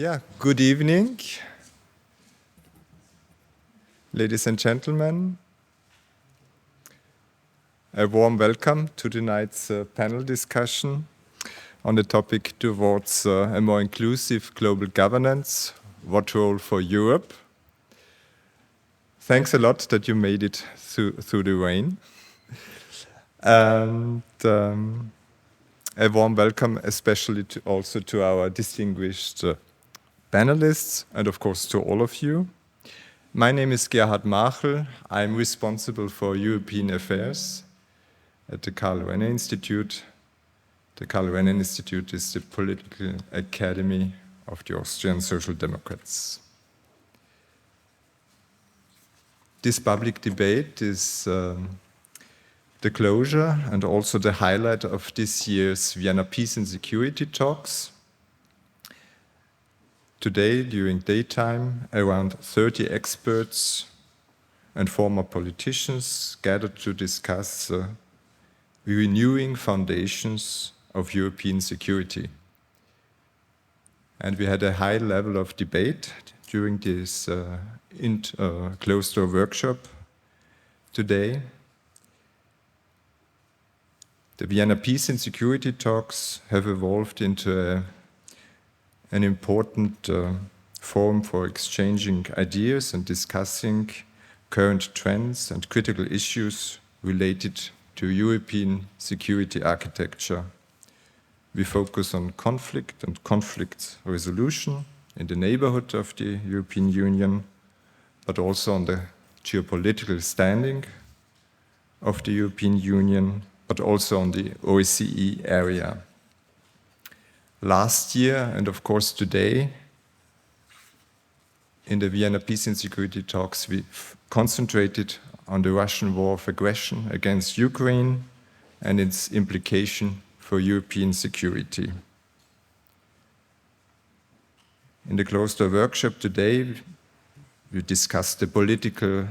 Yeah, good evening, ladies and gentlemen. A warm welcome to tonight's panel discussion on the topic towards a more inclusive global governance, what role for Europe? Thanks a lot that you made it through the rain. And a warm welcome especially also to our distinguished panelists and of course to all of you. My name is Gerhard MARCHL. I'm responsible for European affairs at the Karl-Renner-Institut. The Karl-Renner-Institut is the political academy of the Austrian Social Democrats. This public debate is the closure and also the highlight of this year's Vienna Peace and Security talks. Today, during daytime, around 30 experts and former politicians gathered to discuss renewing foundations of European security. And we had a high level of debate during this closed-door workshop today. The Vienna Peace and Security talks have evolved into an important forum for exchanging ideas and discussing current trends and critical issues related to European security architecture. We focus on conflict and conflict resolution in the neighborhood of the European Union, but also on the geopolitical standing of the European Union, but also on the OSCE area. Last year, and of course today, in the Vienna Peace and Security talks, we concentrated on the Russian war of aggression against Ukraine and its implication for European security. In the closed-door workshop today, we discussed the political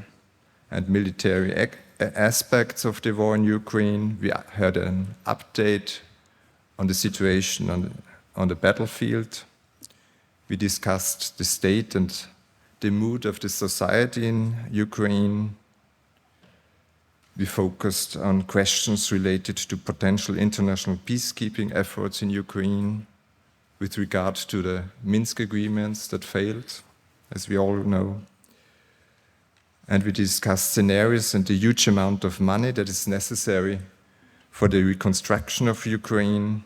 and military aspects of the war in Ukraine. We had an update on the situation on the battlefield. We discussed the state and the mood of the society in Ukraine. We focused on questions related to potential international peacekeeping efforts in Ukraine with regard to the Minsk agreements that failed, as we all know. And we discussed scenarios and the huge amount of money that is necessary for the reconstruction of Ukraine.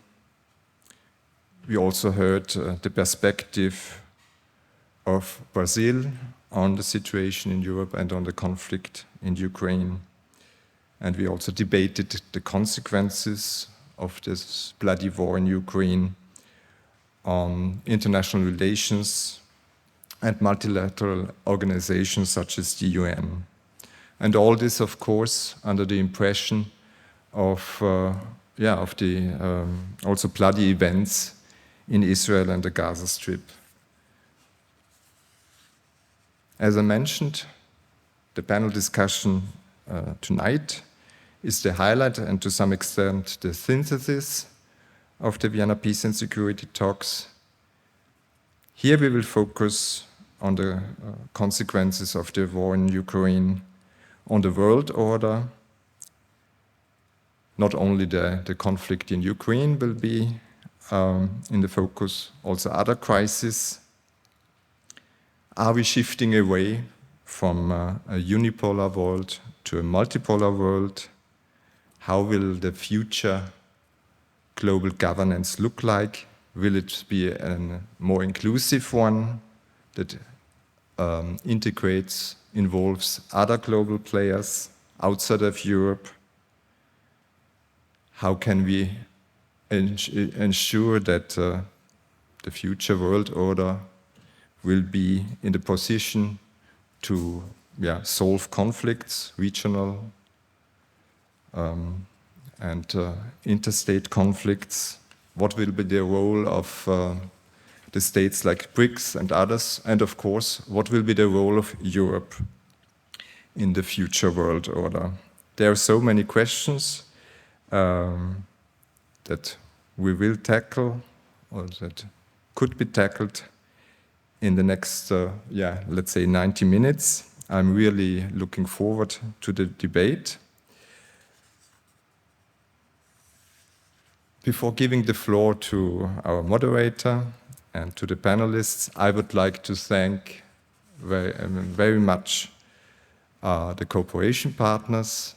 We also heard the perspective of Brazil on the situation in Europe and on the conflict in Ukraine. And we also debated the consequences of this bloody war in Ukraine on international relations and multilateral organizations such as the UN. And all this, of course, under the impression of the also bloody events in Israel and the Gaza Strip. As I mentioned, the panel discussion tonight is the highlight and to some extent the synthesis of the Vienna Peace and Security talks. Here we will focus on the consequences of the war in Ukraine, on the world order. Not only the conflict in Ukraine will be in the focus, also other crises. Are we shifting away from a unipolar world to a multipolar world? How will the future global governance look like? Will it be a more inclusive one that integrates, involves other global players outside of Europe? How can we ensure that the future world order will be in the position to solve conflicts, regional and interstate conflicts? What will be the role of the states like BRICS and others? And of course, what will be the role of Europe in the future world order? There are so many questions that we will tackle or that could be tackled in the next, let's say 90 minutes. I'm really looking forward to the debate. Before giving the floor to our moderator and to the panelists, I would like to thank very much the cooperation partners,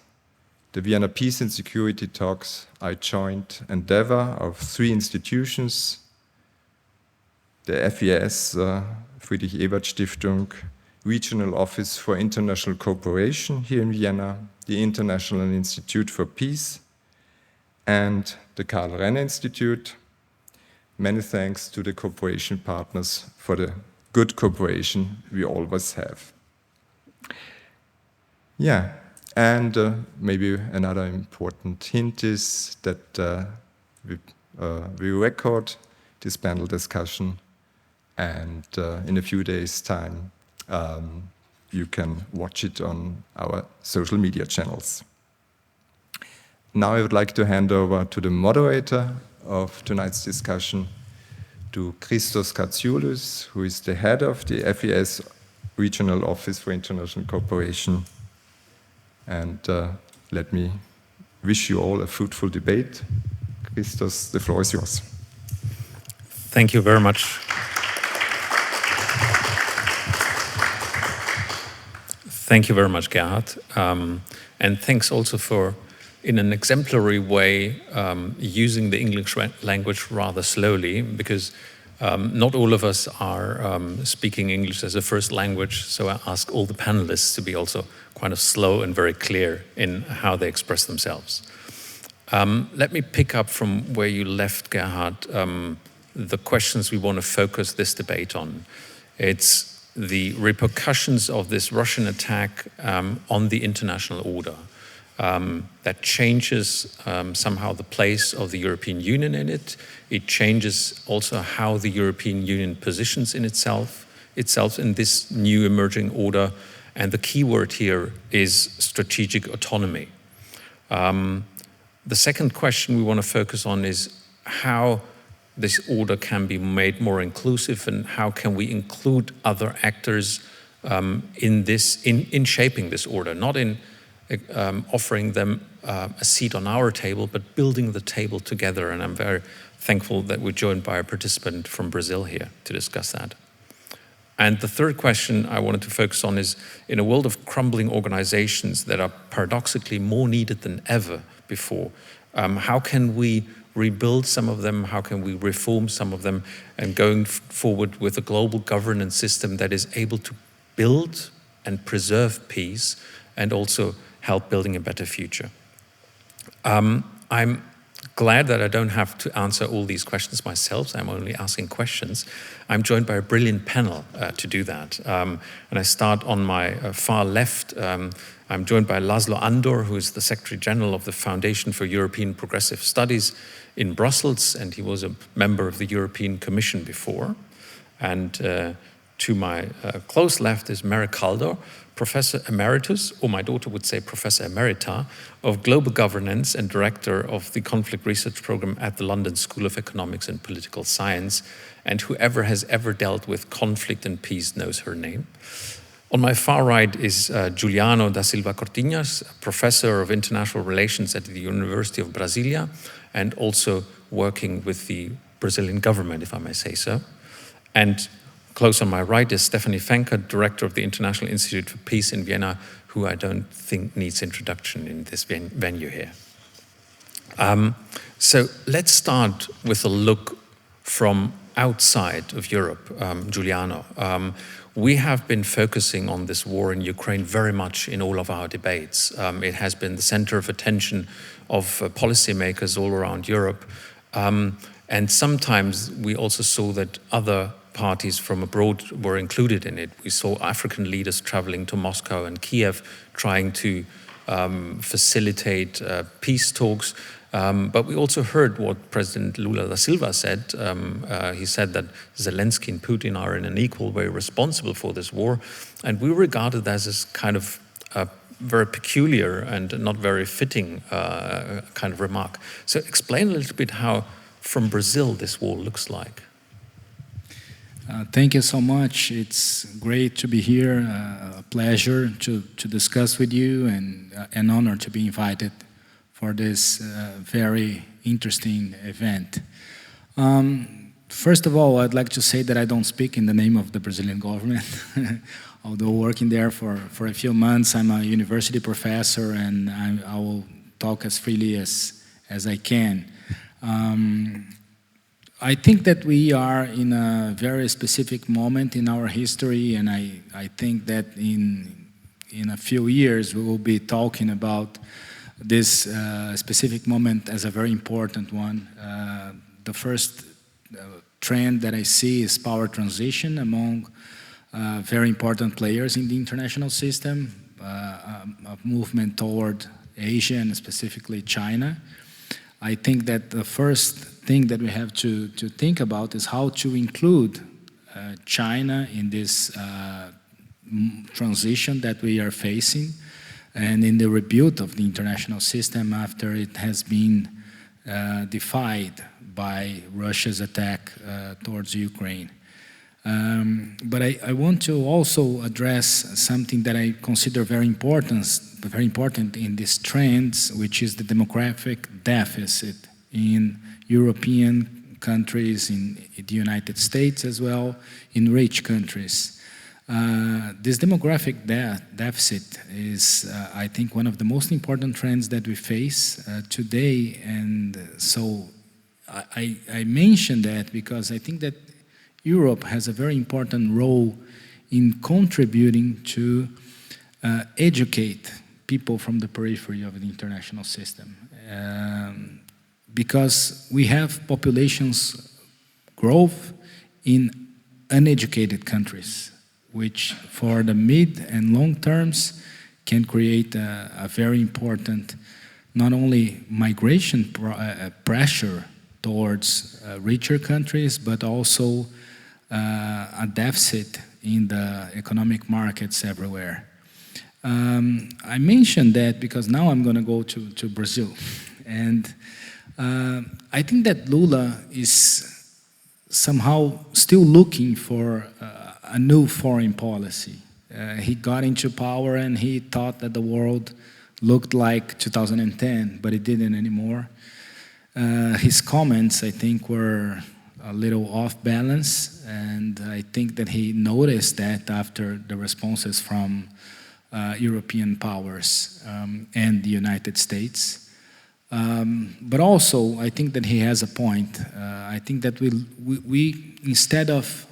the Vienna Peace and Security Talks, a joint endeavor of 3 institutions, the FES, Friedrich-Ebert-Stiftung, Regional Office for International Cooperation here in Vienna, the International Institute for Peace, and the Karl-Renner-Institut. Many thanks to the cooperation partners for the good cooperation we always have. Yeah, and maybe another important hint is that we record this panel discussion, and in a few days' time you can watch it on our social media channels. Now I would like to hand over to the moderator of tonight's discussion, to CHRISTOS KATSIOULIS, who is the head of the FES Regional Office for International Cooperation. And let me wish you all a fruitful debate. Christos, the floor is yours. Thank you very much. Thank you very much, Gerhard. And thanks also for, in an exemplary way, using the English language rather slowly, because not all of us are speaking English as a first language, so I ask all the panelists to be also kind of slow and very clear in how they express themselves. Let me pick up from where you left, Gerhard, the questions we want to focus this debate on. It's the repercussions of this Russian attack on the international order. That changes somehow the place of the European Union in it. It changes also how the European Union positions in itself in this new emerging order. And the key word here is strategic autonomy. The second question we want to focus on is how this order can be made more inclusive, and how can we include other actors in shaping this order, not in offering them a seat on our table, but building the table together. And I'm very thankful that we're joined by a participant from Brazil here to discuss that. And the third question I wanted to focus on is, in a world of crumbling organizations that are paradoxically more needed than ever before, how can we rebuild some of them? How can we reform some of them? And going forward with a global governance system that is able to build and preserve peace and also help building a better future. I'm glad that I don't have to answer all these questions myself. I'm only asking questions. I'm joined by a brilliant panel to do that. And I start on my far left. I'm joined by LÁSZLÓ ANDOR, who is the Secretary General of the Foundation for European Progressive Studies in Brussels, and he was a member of the European Commission before. And to my close left is MARCHL, Professor Emeritus, or my daughter would say Professor Emerita, of Global Governance and Director of the Conflict Research Program at the London School of Economics and Political Science. And whoever has ever dealt with conflict and peace knows her name. On my far right is Juliano da Silva Cortinhas, Professor of International Relations at the University of Brasilia, and also working with the Brazilian government, if I may say so. And close on my right is Stephanie FENKART, Director of the International Institute for Peace in Vienna, who I don't think needs introduction in this venue here. So let's start with a look from outside of Europe, Juliano. We have been focusing on this war in Ukraine very much in all of our debates. It has been the center of attention of policymakers all around Europe. And sometimes we also saw that other parties from abroad were included in it. We saw African leaders traveling to Moscow and Kiev trying to facilitate peace talks. But we also heard what President Lula da Silva said. He said that Zelensky and Putin are in an equal way responsible for this war. And we regarded that as kind of a very peculiar and not very fitting kind of remark. So explain a little bit how, from Brazil, this war looks like. Thank you so much. It's great to be here, a pleasure to discuss with you, and an honor to be invited for this very interesting event. First of all, I'd like to say that I don't speak in the name of the Brazilian government. Although working there for a few months, I'm a university professor, and I will talk as freely as I can. I think that we are in a very specific moment in our history, and I think that in a few years we will be talking about this specific moment as a very important one. The first trend that I see is power transition among very important players in the international system, a movement toward Asia and specifically China. I think that the first thing that we have to think about is how to include China in this transition that we are facing and in the rebuild of the international system after it has been defied by Russia's attack towards Ukraine. But I want to also address something that I consider very important in these trends, which is the demographic deficit in European countries, in the United States as well, in rich countries. This demographic deficit is, I think, one of the most important trends that we face today, and so I mention that because I think that Europe has a very important role in contributing to educate people from the periphery of the international system. Because we have populations growth in uneducated countries, which for the mid and long terms can create a very important, not only migration pressure towards richer countries, but also a deficit in the economic markets everywhere. I mentioned that because now I'm going to go to Brazil. And I think that Lula is somehow still looking for a new foreign policy. He got into power and he thought that the world looked like 2010, but it didn't anymore. His comments, I think, were a little off balance, and I think that he noticed that after the responses from European powers and the United States. But also, I think that he has a point. I think that we instead of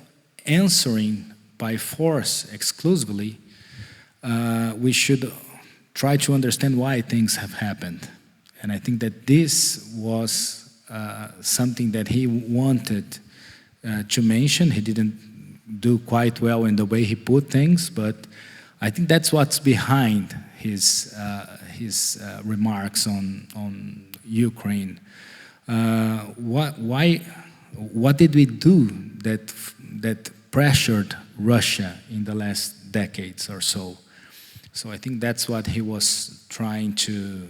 answering by force exclusively, we should try to understand why things have happened. And I think that this was something that he wanted to mention. He didn't do quite well in the way he put things, but I think that's what's behind his remarks on Ukraine. What did we do that pressured Russia in the last decades or so? So I think that's what he was trying to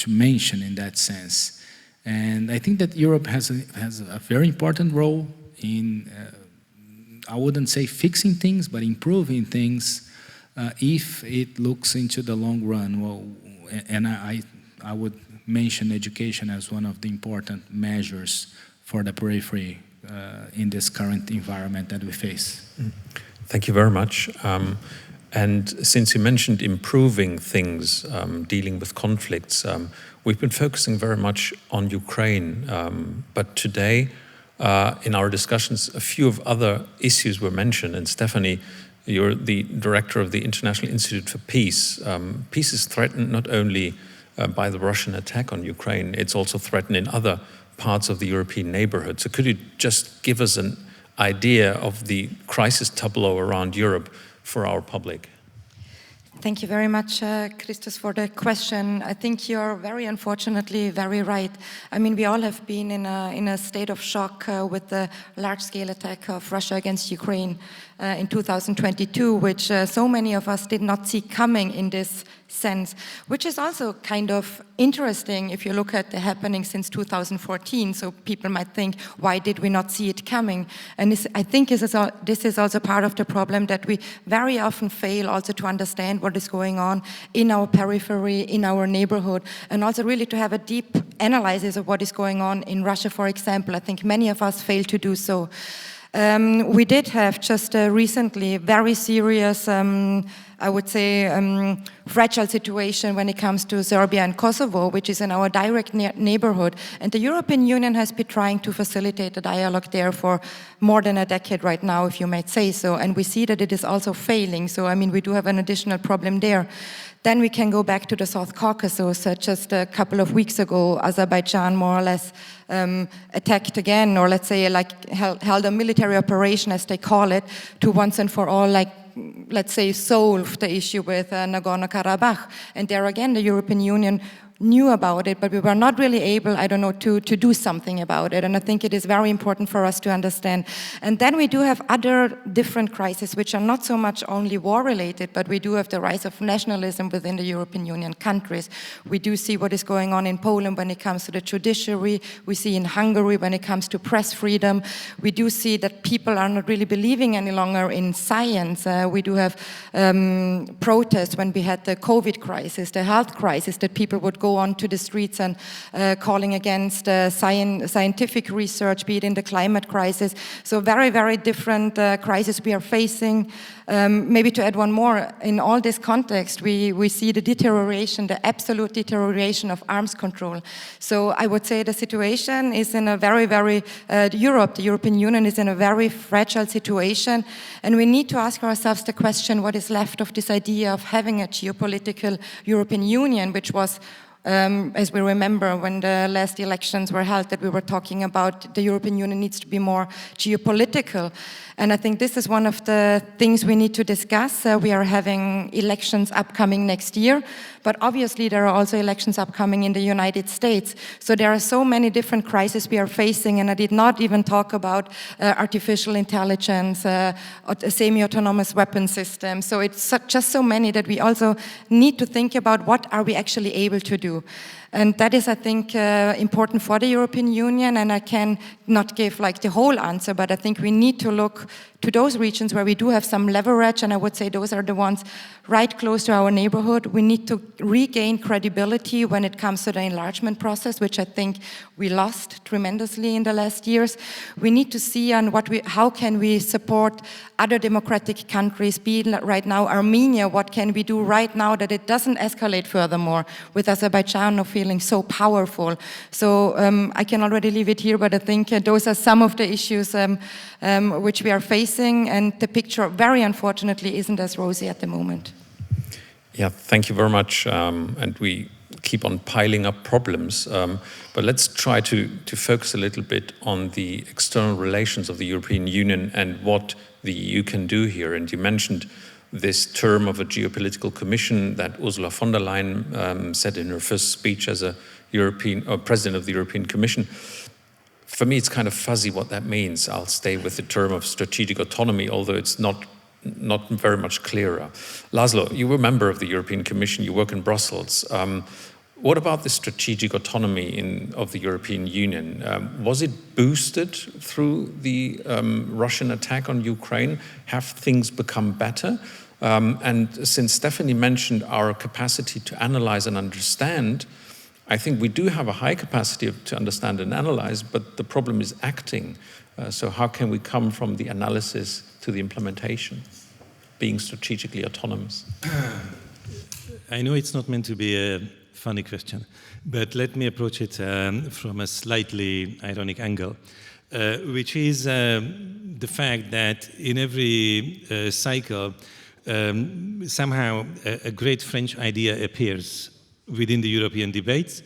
mention in that sense. And I think that Europe has a very important role in, I wouldn't say fixing things, but improving things if it looks into the long run. Well, and I would mention education as one of the important measures for the periphery in this current environment that we face. Thank you very much. And since you mentioned improving things, dealing with conflicts, we've been focusing very much on Ukraine. But today, in our discussions, a few of other issues were mentioned. And Stephanie, you're the director of the International Institute for Peace. Peace is threatened not only by the Russian attack on Ukraine, it's also threatened in other parts of the European neighborhood. So could you just give us an idea of the crisis tableau around Europe for our public? Thank you very much, Christos, for the question. I think you're very unfortunately very right. I mean, we all have been in a state of shock with the large-scale attack of Russia against Ukraine. in 2022, which so many of us did not see coming in this sense, which is also kind of interesting if you look at the happening since 2014. So people might think, why did we not see it coming? And I think this is also part of the problem, that we very often fail also to understand what is going on in our periphery, in our neighborhood, and also really to have a deep analysis of what is going on in Russia, for example. I think many of us fail to do so. We did have just recently very serious, I would say, fragile situation when it comes to Serbia and Kosovo, which is in our direct neighborhood. And the European Union has been trying to facilitate a dialogue there for more than a decade right now, if you might say so. And we see that it is also failing. So, I mean, we do have an additional problem there. Then we can go back to the South Caucasus. Just a couple of weeks ago, Azerbaijan more or less attacked again, or let's say like held a military operation, as they call it, to once and for all, like, let's say, solve the issue with Nagorno-Karabakh. And there again, the European Union knew about it, but we were not really able, I don't know, to do something about it. And I think it is very important for us to understand. And then we do have other different crises, which are not so much only war-related, but we do have the rise of nationalism within the European Union countries. We do see what is going on in Poland when it comes to the judiciary. We see in Hungary when it comes to press freedom. We do see that people are not really believing any longer in science. We do have protests when we had the COVID crisis, the health crisis, that people would go onto the streets and calling against scientific research, be it in the climate crisis. So very, very different crises we are facing. Maybe to add one more, in all this context, we see the deterioration, the absolute deterioration of arms control. So I would say the situation is in a very, very, the European Union is in a very fragile situation. And we need to ask ourselves the question, what is left of this idea of having a geopolitical European Union, which was, as we remember when the last elections were held, that we were talking about the European Union needs to be more geopolitical. And I think this is one of the things we need to discuss. We are having elections upcoming next year, but obviously there are also elections upcoming in the United States. So there are so many different crises we are facing, and I did not even talk about artificial intelligence, semi-autonomous weapon systems. So it's just so many that we also need to think about what are we actually able to do. And that is, I think, important for the European Union, and I can not give like the whole answer, but I think we need to look to those regions where we do have some leverage, and I would say those are the ones right close to our neighborhood. We need to regain credibility when it comes to the enlargement process, which I think we lost tremendously in the last years. We need to see on how can we support other democratic countries, be it right now Armenia, what can we do right now that it doesn't escalate furthermore, with Azerbaijan not feeling so powerful. So I can already leave it here, but I think those are some of the issues which we are facing, and the picture, very unfortunately, isn't as rosy at the moment. Yeah, thank you very much. And we keep on piling up problems, but let's try to focus a little bit on the external relations of the European Union and what the EU can do here. And you mentioned this term of a geopolitical commission that Ursula von der Leyen said in her first speech as a president of the European Commission. For me, it's kind of fuzzy what that means. I'll stay with the term of strategic autonomy, although it's not very much clearer. László, you were a member of the European Commission, you work in Brussels. What about the strategic autonomy of the European Union? Was it boosted through the Russian attack on Ukraine? Have things become better? And since Stephanie mentioned our capacity to analyze and understand, I think we do have a high capacity to understand and analyze, but the problem is acting. So how can we come from the analysis to the implementation, being strategically autonomous? I know it's not meant to be a funny question, but let me approach it from a slightly ironic angle, which is the fact that in every cycle, somehow a great French idea appears within the European debates,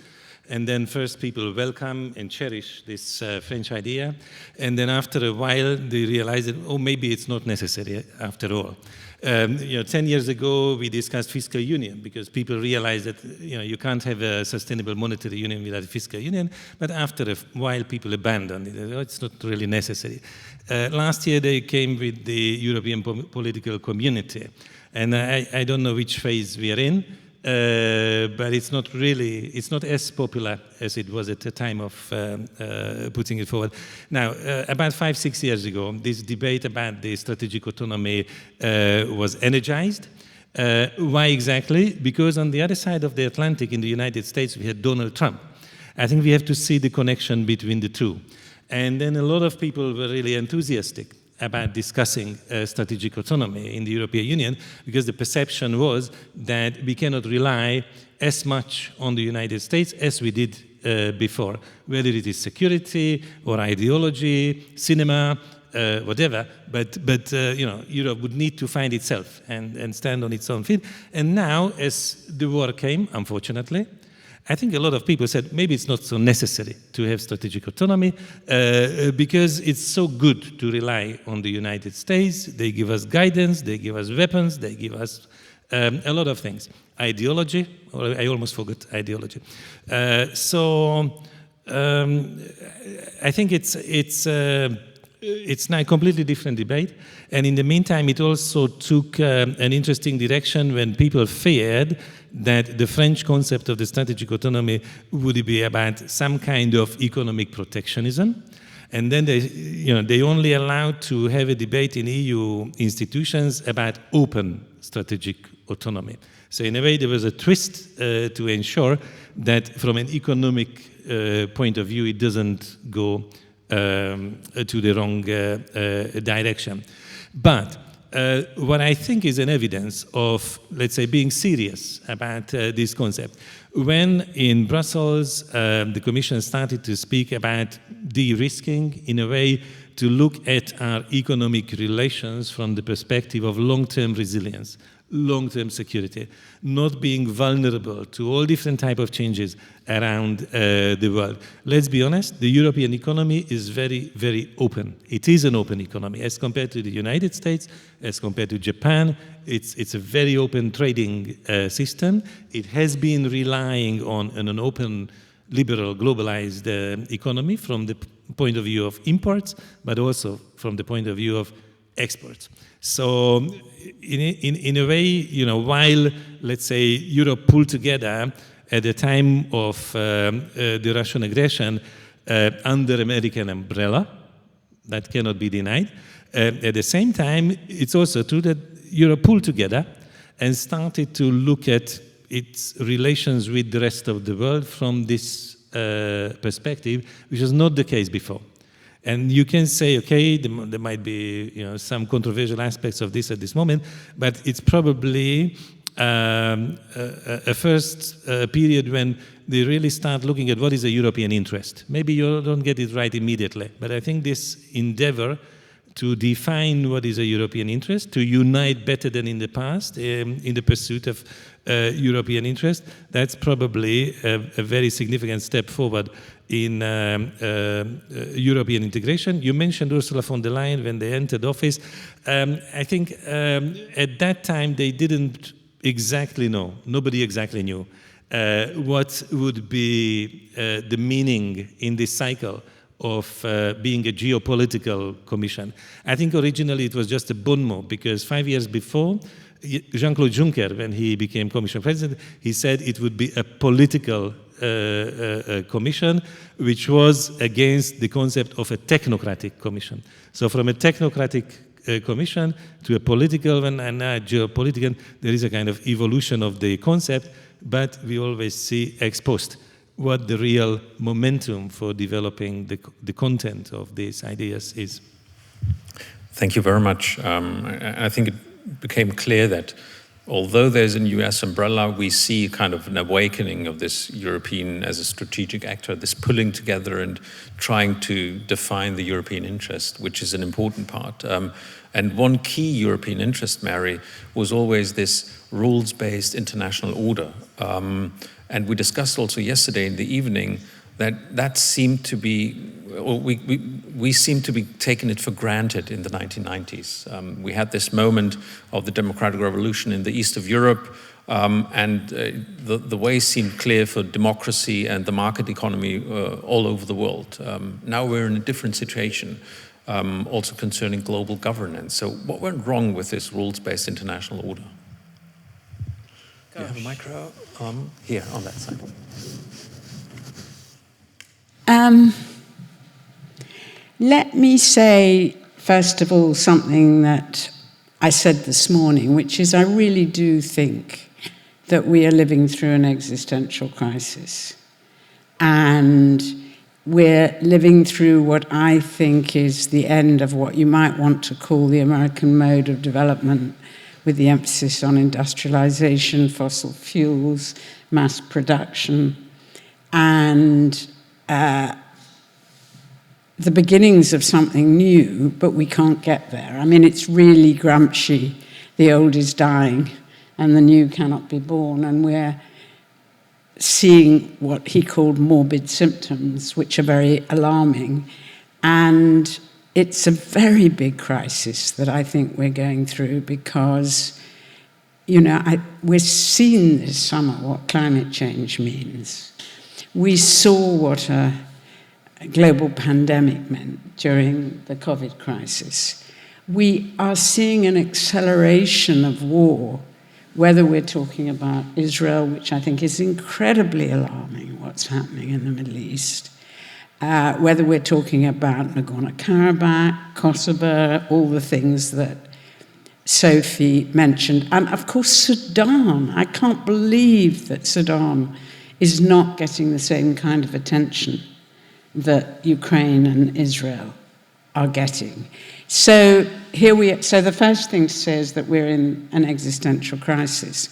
And then first people welcome and cherish this French idea. And then after a while, they realize that, oh, maybe it's not necessary after all. 10 years ago, we discussed fiscal union because people realized that you can't have a sustainable monetary union without a fiscal union. But after a while, people abandoned it. Oh, it's not really necessary. Last year, they came with the European political community. And I don't know which phase we are in. But it's not as popular as it was at the time of putting it forward. Now, about 5-6 years ago, this debate about the strategic autonomy was energized. Why exactly? Because on the other side of the Atlantic in the United States, we had Donald Trump. I think we have to see the connection between the two. And then a lot of people were really enthusiastic about discussing strategic autonomy in the European Union, because the perception was that we cannot rely as much on the United States as we did before, whether it is security or ideology, cinema, whatever. But Europe would need to find itself and stand on its own feet. And now, as the war came, unfortunately, I think a lot of people said maybe it's not so necessary to have strategic autonomy because it's so good to rely on the United States. They give us guidance, they give us weapons, they give us a lot of things. Ideology, or I almost forgot ideology. I think it's now a completely different debate. And in the meantime, it also took an interesting direction when people feared that the French concept of the strategic autonomy would be about some kind of economic protectionism. And then they only allowed to have a debate in EU institutions about open strategic autonomy. So in a way, there was a twist to ensure that from an economic point of view, it doesn't go to the wrong direction. But what I think is an evidence of, let's say, being serious about this concept, when in Brussels the Commission started to speak about de-risking in a way to look at our economic relations from the perspective of long-term resilience, long-term security, not being vulnerable to all different types of changes around the world. Let's be honest, the European economy is very, very open. It is an open economy as compared to the United States, as compared to Japan. It's a very open trading system. It has been relying on an open, liberal, globalized economy from the point of view of imports, but also from the point of view of exports. So in a way, while, let's say, Europe pulled together at the time of the Russian aggression under American umbrella, that cannot be denied. At the same time, it's also true that Europe pulled together and started to look at its relations with the rest of the world from this perspective, which was not the case before. And you can say, okay, there might be some controversial aspects of this at this moment, but it's probably a first period when they really start looking at what is a European interest. Maybe you don't get it right immediately, but I think this endeavor to define what is a European interest, to unite better than in the past in the pursuit of European interest, that's probably a very significant step forward in European integration. You mentioned Ursula von der Leyen when they entered office. I think at that time they didn't exactly know, nobody exactly knew what would be the meaning in this cycle of being a geopolitical commission. I think originally it was just a bon mot, because 5 years before, Jean-Claude Juncker, when he became Commission President, he said it would be a political commission, which was against the concept of a technocratic commission. So from a technocratic commission to a political one and now geopolitical, there is a kind of evolution of the concept, but we always see ex post what the real momentum for developing the content of these ideas is. Thank you very much. I think it became clear that although there's a US umbrella, we see kind of an awakening of this European as a strategic actor, this pulling together and trying to define the European interest, which is an important part. And one key European interest, Mary, was always this rules-based international order. And we discussed also yesterday in the evening that seemed to be, or we seem to be taking it for granted in the 1990s. We had this moment of the democratic revolution in the east of Europe, and the way seemed clear for democracy and the market economy all over the world. Now we're in a different situation, also concerning global governance. So what went wrong with this rules-based international order? Do you have a micro? Here, on that side. Let me say, first of all, something that I said this morning, which is I really do think that we are living through an existential crisis. And we're living through what I think is the end of what you might want to call the American mode of development, with the emphasis on industrialization, fossil fuels, mass production, and the beginnings of something new, but we can't get there. I mean, it's really Gramsci, the old is dying and the new cannot be born, and we're seeing what he called morbid symptoms, which are very alarming. And it's a very big crisis that I think we're going through because, you know, we're seeing this summer what climate change means. We saw what a global pandemic meant during the COVID crisis. We are seeing an acceleration of war, whether we're talking about Israel, which I think is incredibly alarming, what's happening in the Middle East, whether we're talking about Nagorno-Karabakh, Kosovo, all the things that Sophie mentioned, and of course Sudan. I can't believe that Sudan is not getting the same kind of attention that Ukraine and Israel are getting. So so the first thing to say is that we're in an existential crisis.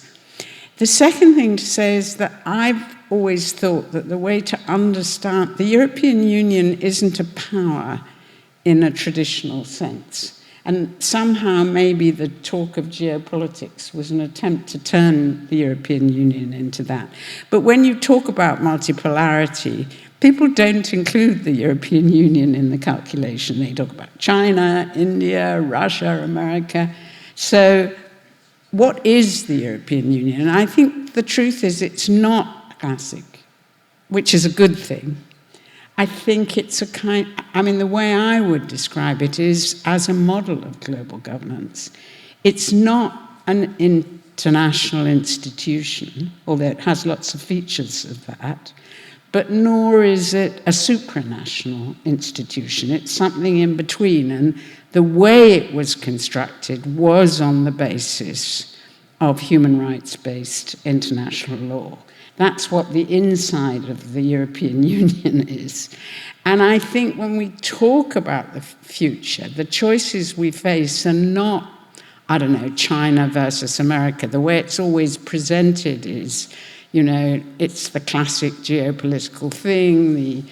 The second thing to say is that I've always thought that the way to understand the European Union isn't a power in a traditional sense. And somehow maybe the talk of geopolitics was an attempt to turn the European Union into that. But when you talk about multipolarity, people don't include the European Union in the calculation. They talk about China, India, Russia, America. So what is the European Union? And I think the truth is it's not classic, which is a good thing. I think it's a kind, I mean, the way I would describe it is as a model of global governance. It's not an international institution, although it has lots of features of that, but nor is it a supranational institution. It's something in between, and the way it was constructed was on the basis of human rights-based international law. That's what the inside of the European Union is. And I think when we talk about the future, the choices we face are not, I don't know, China versus America. The way it's always presented is, you know, it's the classic geopolitical thing.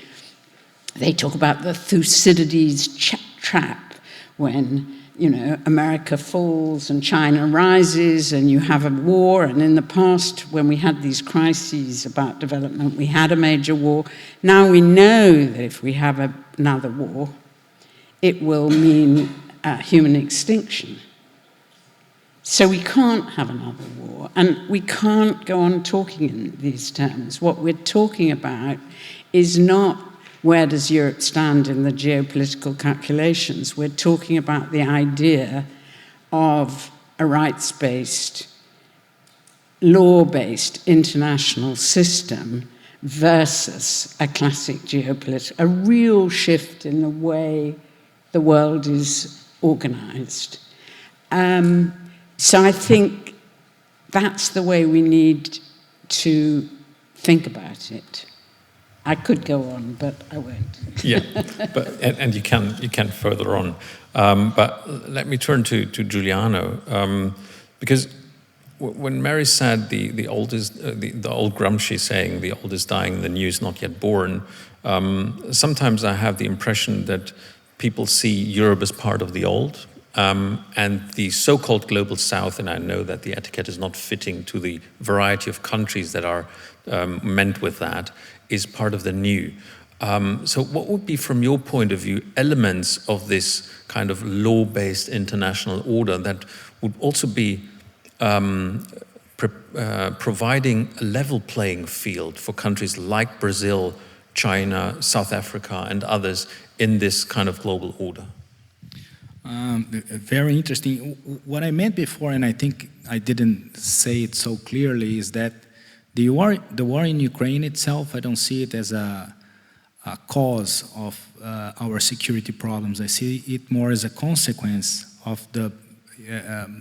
They talk about the Thucydides trap when, you know, America falls and China rises and you have a war. And in the past, when we had these crises about development, we had a major war. Now we know that if we have another war, it will mean human extinction. So we can't have another war, and we can't go on talking in these terms. What we're talking about is not where does Europe stand in the geopolitical calculations. We're talking about the idea of a rights-based, law-based international system versus a classic geopolitical, a real shift in the way the world is organized. So I think that's the way we need to think about it. I could go on, but I won't. Yeah, and you can further on. But let me turn to Giuliano, because when Mary said the old Gramsci saying the old is dying, the new is not yet born, sometimes I have the impression that people see Europe as part of the old, And the so-called global south, and I know that the etiquette is not fitting to the variety of countries that are meant with that, is part of the new. So what would be, from your point of view, elements of this kind of law-based international order that would also be providing a level playing field for countries like Brazil, China, South Africa, and others in this kind of global order? Very interesting. What I meant before, and I think I didn't say it so clearly, is that the war in Ukraine itself, I don't see it as a cause of our security problems. I see it more as a consequence of the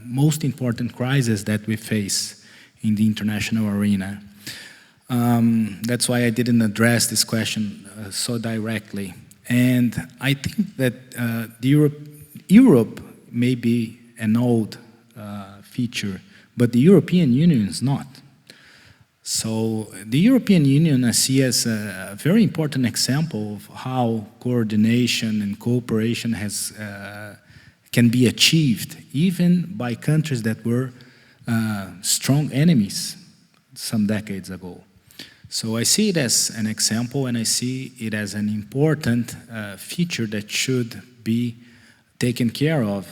most important crisis that we face in the international arena. That's why I didn't address this question so directly. And I think that Europe may be an old feature, but the European Union is not. So the European Union I see as a very important example of how coordination and cooperation can be achieved, even by countries that were strong enemies some decades ago. So I see it as an example, and I see it as an important feature that should be taken care of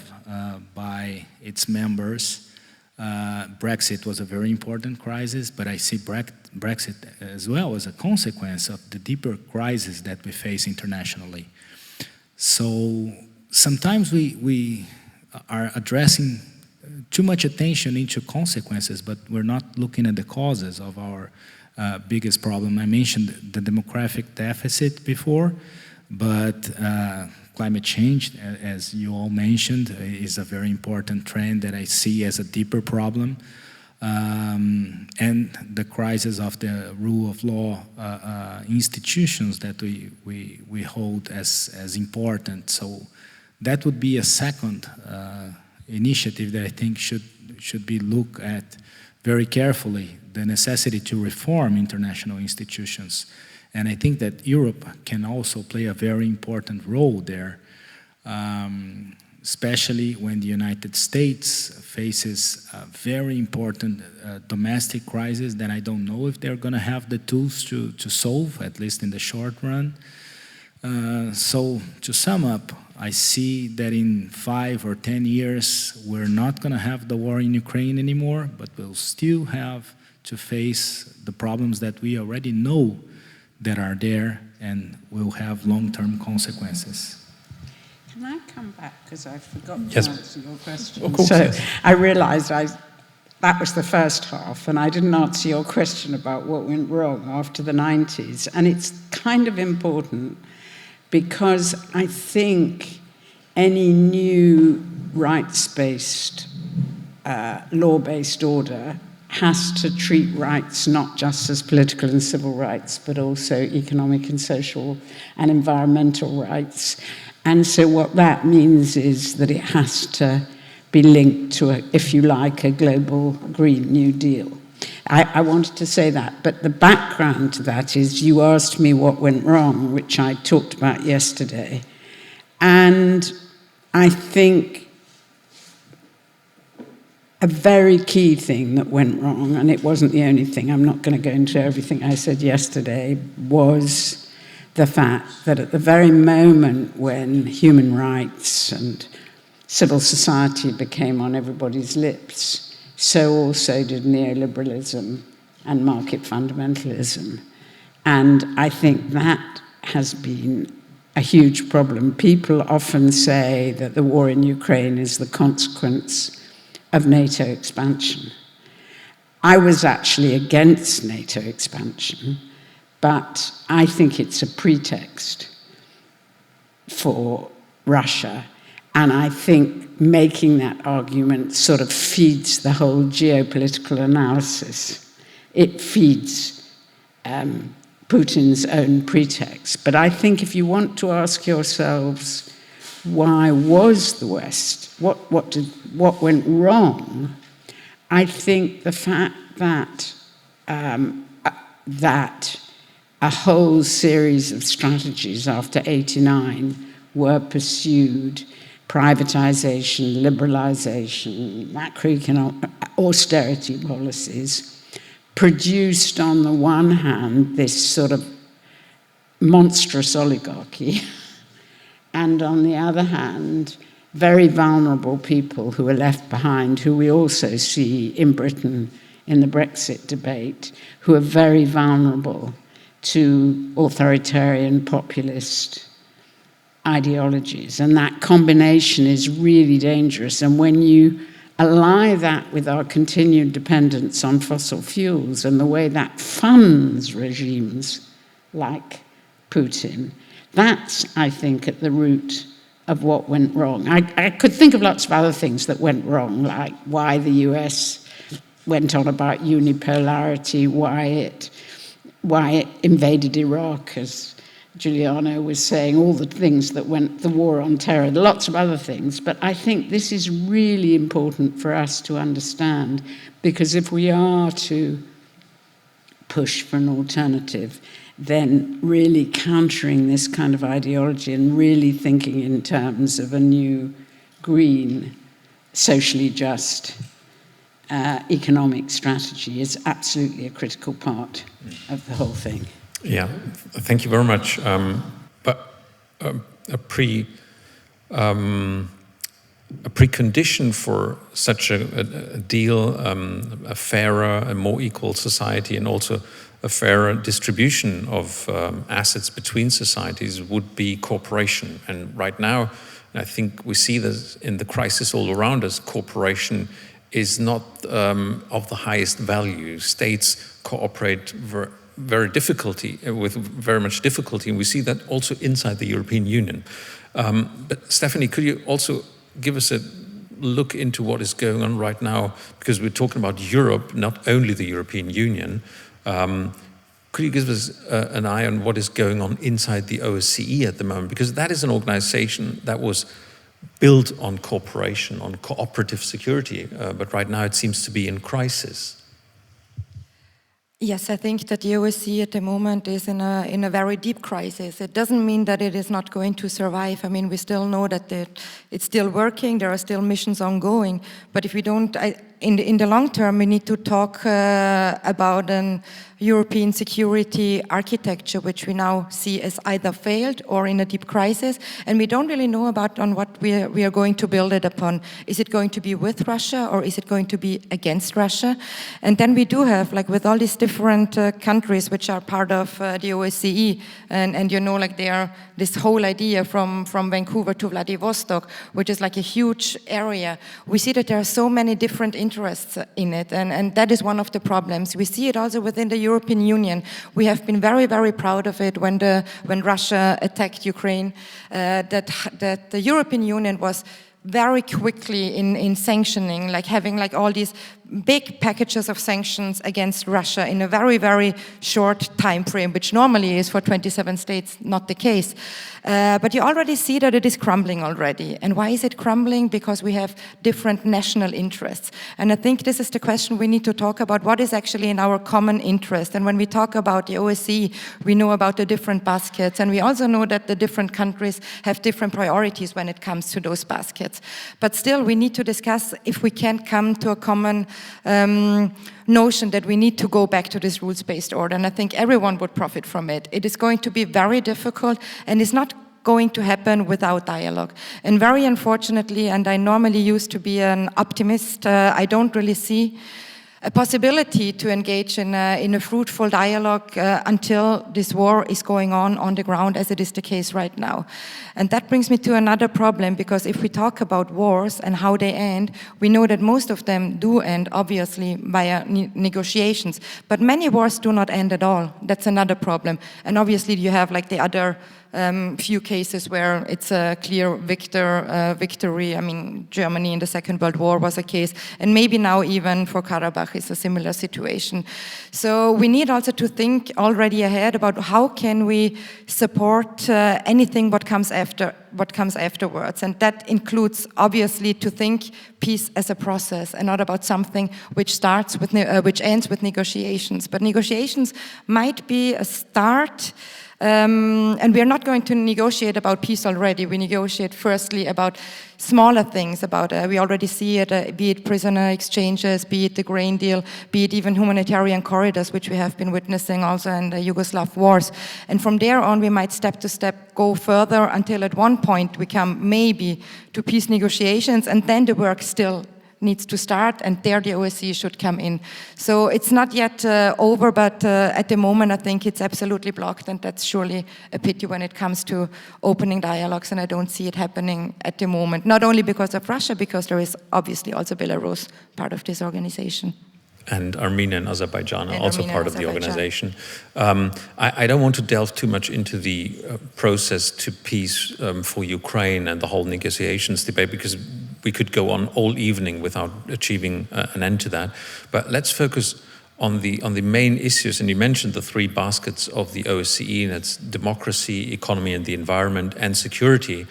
by its members. Brexit was a very important crisis, but I see Brexit as well as a consequence of the deeper crisis that we face internationally. So sometimes we are addressing too much attention into consequences, but we're not looking at the causes of our biggest problem. I mentioned the demographic deficit before, but climate change, as you all mentioned, is a very important trend that I see as a deeper problem. And the crisis of the rule of law institutions that we hold as important. So that would be a second initiative that I think should be looked at very carefully, the necessity to reform international institutions. And I think that Europe can also play a very important role there, especially when the United States faces a very important domestic crisis that I don't know if they're going to have the tools to solve, at least in the short run. So to sum up, I see that in 5 or 10 years, we're not going to have the war in Ukraine anymore, but we'll still have to face the problems that we already know that are there and will have long-term consequences. Can I come back, because I forgot Yes. to answer your question? Of course, so yes. I realised that was the first half, and I didn't answer your question about what went wrong after the 90s. And it's kind of important because I think any new rights-based, law-based order has to treat rights not just as political and civil rights, but also economic and social and environmental rights. And so what that means is that it has to be linked to, if you like, a global Green New Deal. I wanted to say that, but the background to that is you asked me what went wrong, which I talked about yesterday. And I think a very key thing that went wrong, and it wasn't the only thing, I'm not going to go into everything I said yesterday, was the fact that at the very moment when human rights and civil society became on everybody's lips, so also did neoliberalism and market fundamentalism. And I think that has been a huge problem. People often say that the war in Ukraine is the consequence of NATO expansion. I was actually against NATO expansion, but I think it's a pretext for Russia. And I think making that argument sort of feeds the whole geopolitical analysis. It feeds Putin's own pretext. But I think if you want to ask yourselves, why was the West? What went wrong? I think the fact that that a whole series of strategies after '89 were pursued privatization, liberalization, macroeconomic austerity policies, produced on the one hand this sort of monstrous oligarchy, and on the other hand, very vulnerable people who are left behind, who we also see in Britain in the Brexit debate, who are very vulnerable to authoritarian populist ideologies. And that combination is really dangerous. And when you ally that with our continued dependence on fossil fuels and the way that funds regimes like Putin, that's, I think, at the root of what went wrong. I could think of lots of other things that went wrong, like why the US went on about unipolarity, why it invaded Iraq, as Giuliano was saying, all the things that went, the war on terror, lots of other things. But I think this is really important for us to understand, because if we are to push for an alternative, then really countering this kind of ideology and really thinking in terms of a new, green, socially just economic strategy is absolutely a critical part of the whole thing. Yeah, thank you very much. But a precondition for such a deal, a fairer and more equal society, and also a fairer distribution of assets between societies would be cooperation. And right now, I think we see this in the crisis all around us, cooperation is not of the highest value. States cooperate with very much difficulty, and we see that also inside the European Union. But Stephanie, could you also give us a look into what is going on right now? Because we're talking about Europe, not only the European Union. Could you give us an eye on what is going on inside the OSCE at the moment? Because that is an organization that was built on cooperation, on cooperative security, but right now it seems to be in crisis. Yes, I think that the OSCE at the moment is in a very deep crisis. It doesn't mean that it is not going to survive. I mean, we still know that it's still working, there are still missions ongoing, but if we don't, in the long term, we need to talk about an European security architecture, which we now see as either failed or in a deep crisis, and we don't really know about on what we are going to build it upon. Is it going to be with Russia, or is it going to be against Russia? And then we do have, like with all these different countries which are part of the OSCE, and you know, like they are this whole idea from Vancouver to Vladivostok, which is like a huge area. We see that there are so many different interests in it, and that is one of the problems. We see it also within the European Union. We have been very, very proud of it when Russia attacked Ukraine, that the European Union was very quickly in sanctioning, like having like all these big packages of sanctions against Russia in a very, very short time frame, which normally is for 27 states not the case. But you already see that it is crumbling already. And why is it crumbling? Because we have different national interests. And I think this is the question we need to talk about. What is actually in our common interest? And when we talk about the OSCE, we know about the different baskets. And we also know that the different countries have different priorities when it comes to those baskets. But still, we need to discuss if we can't come to a common notion that we need to go back to this rules-based order, and I think everyone would profit from it. It is going to be very difficult, and it's not going to happen without dialogue. And very unfortunately, and I normally used to be an optimist, I don't really see a possibility to engage in a fruitful dialogue until this war is going on the ground, as it is the case right now. And that brings me to another problem, because if we talk about wars and how they end, we know that most of them do end, obviously, via negotiations. But many wars do not end at all. That's another problem. And obviously you have like the other few cases where it's a clear victory. I mean, Germany in the Second World War was a case, and maybe now even for Karabakh is a similar situation. So we need also to think already ahead about how can we support anything what comes afterwards, and that includes obviously to think peace as a process and not about something which starts with which ends with negotiations. But negotiations might be a start. And we are not going to negotiate about peace already. We negotiate firstly about smaller things, about, we already see it, be it prisoner exchanges, be it the grain deal, be it even humanitarian corridors, which we have been witnessing also in the Yugoslav wars. And from there on, we might step to step go further until at one point we come maybe to peace negotiations, and then the work still needs to start, and there the OSCE should come in. So it's not yet over, but at the moment I think it's absolutely blocked, and that's surely a pity when it comes to opening dialogues, and I don't see it happening at the moment. Not only because of Russia, because there is obviously also Belarus part of this organization. And Armenia and Azerbaijan are also Armenia part of the organization. I don't want to delve too much into the process to peace for Ukraine and the whole negotiations debate, because we could go on all evening without achieving an end to that. But let's focus on the main issues. And you mentioned the three baskets of the OSCE, and it's democracy, economy and the environment, and security,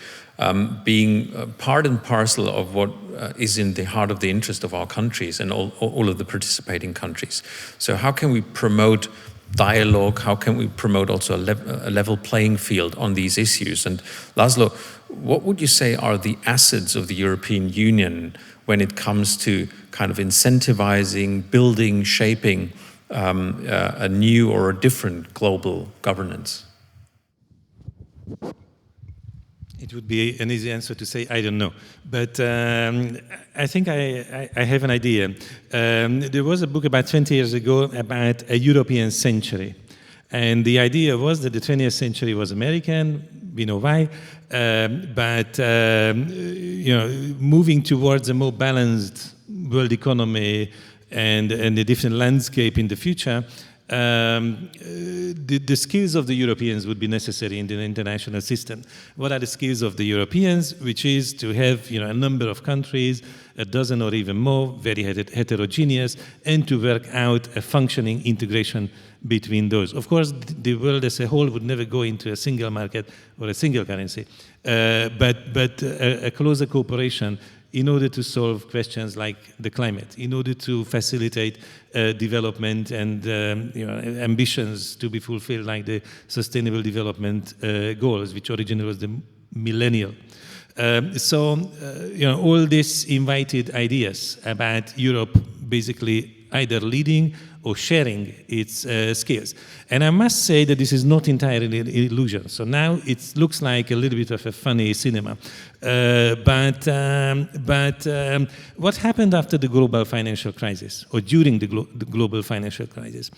being part and parcel of what is in the heart of the interest of our countries and all of the participating countries. So how can we promote dialogue? How can we promote also a level playing field on these issues? And László, what would you say are the assets of the European Union when it comes to kind of incentivizing, building, shaping a new or a different global governance? It would be an easy answer to say, I don't know. But I think I have an idea. There was a book about 20 years ago about a European century. And the idea was that the 20th century was American, we know why, but moving towards a more balanced world economy and a different landscape in the future, the skills of the Europeans would be necessary in the international system. What are the skills of the Europeans? Which is to have a number of countries, a dozen or even more, very heterogeneous, and to work out a functioning integration between those. Of course, the world as a whole would never go into a single market or a single currency, but a closer cooperation in order to solve questions like the climate, in order to facilitate development and ambitions to be fulfilled, like the Sustainable Development Goals, which originally was the millennial. All these invited ideas about Europe basically either leading or sharing its skills. And I must say that this is not entirely an illusion. So now it looks like a little bit of a funny cinema. But what happened after the global financial crisis, or during the global financial crisis?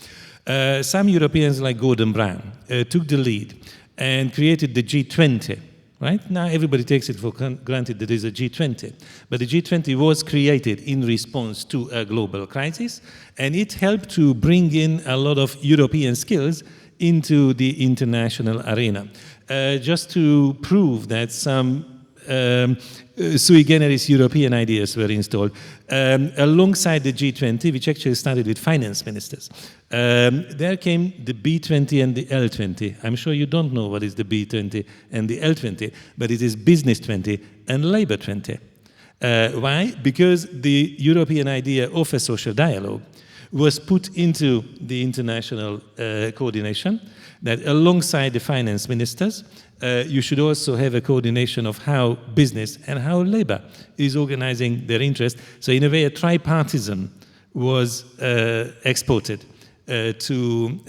Some Europeans like Gordon Brown took the lead and created the G20. Right? Now everybody takes it for granted that there is a G20, but the G20 was created in response to a global crisis, and it helped to bring in a lot of European skills into the international arena, just to prove that some sui generis European ideas were installed alongside the G20, which actually started with finance ministers. There came the B20 and the L20. I'm sure you don't know what is the B20 and the L20, but it is Business 20 and Labor 20. Why? Because the European idea of a social dialogue was put into the international coordination, that alongside the finance ministers, you should also have a coordination of how business and how labor is organizing their interests. So in a way, a tripartism was exported to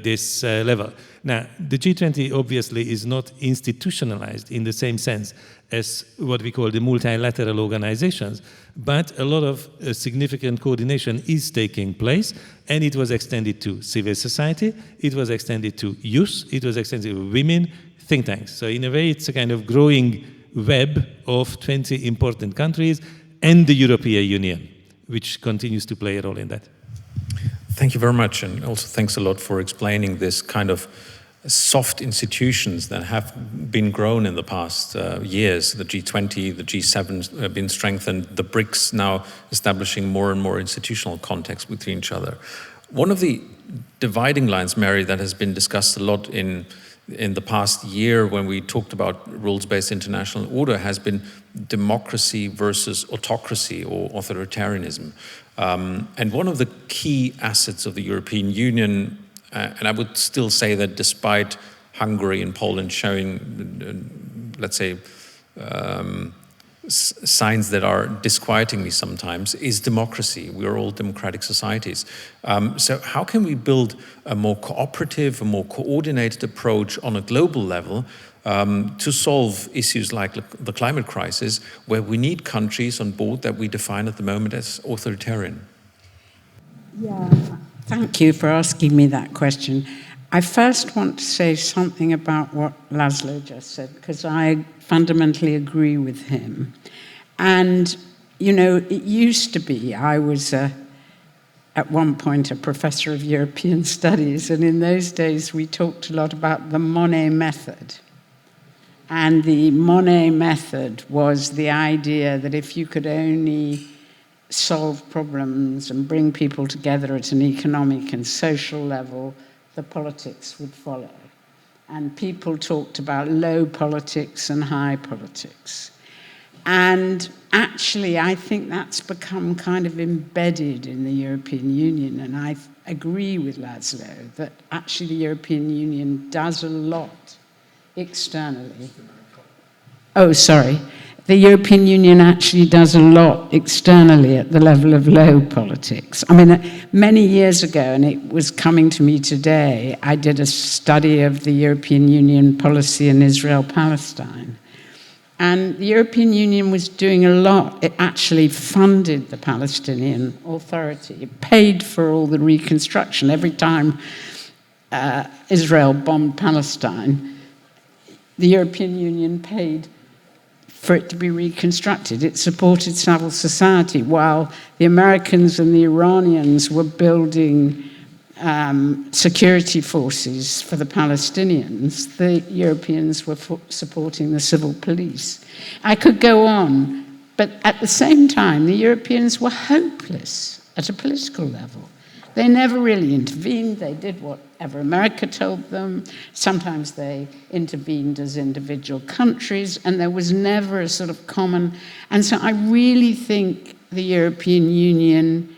this level. Now, the G20 obviously is not institutionalized in the same sense as what we call the multilateral organizations, but a lot of significant coordination is taking place, and it was extended to civil society, it was extended to youth, it was extended to women, think tanks. So in a way, it's a kind of growing web of 20 important countries and the European Union, which continues to play a role in that. Thank you very much, and also thanks a lot for explaining this kind of soft institutions that have been grown in the past years. The G20, the G7 have been strengthened, the BRICS now establishing more and more institutional context between each other. One of the dividing lines, Mary, that has been discussed a lot in the past year when we talked about rules-based international order has been democracy versus autocracy or authoritarianism. And one of the key assets of the European Union, and I would still say that despite Hungary and Poland showing, let's say, signs that are disquieting me sometimes, is democracy. We're all democratic societies. So how can we build a more cooperative, a more coordinated approach on a global level to solve issues like the climate crisis, where we need countries on board that we define at the moment as authoritarian? Yeah, thank you for asking me that question. I first want to say something about what László just said, because I fundamentally agree with him. And, you know, it used to be, I was at one point a professor of European studies, and in those days we talked a lot about the Monnet method. And the Monnet method was the idea that if you could only solve problems and bring people together at an economic and social level, the politics would follow. And people talked about low politics and high politics. And actually, I think that's become kind of embedded in the European Union. And I agree with László that actually the European Union does a lot externally. Oh, sorry. The European Union actually does a lot externally at the level of low politics. I mean, many years ago, and it was coming to me today, I did a study of the European Union policy in Israel-Palestine. And the European Union was doing a lot. It actually funded the Palestinian Authority. It paid for all the reconstruction. Every time Israel bombed Palestine, the European Union paid for it to be reconstructed. It supported civil society, while the Americans and the Iranians were building security forces for the Palestinians. The Europeans were supporting the civil police. I could go on, but at the same time, the Europeans were hopeless at a political level. They never really intervened. They did whatever America told them. Sometimes they intervened as individual countries, and there was never a sort of common. And so I really think the European Union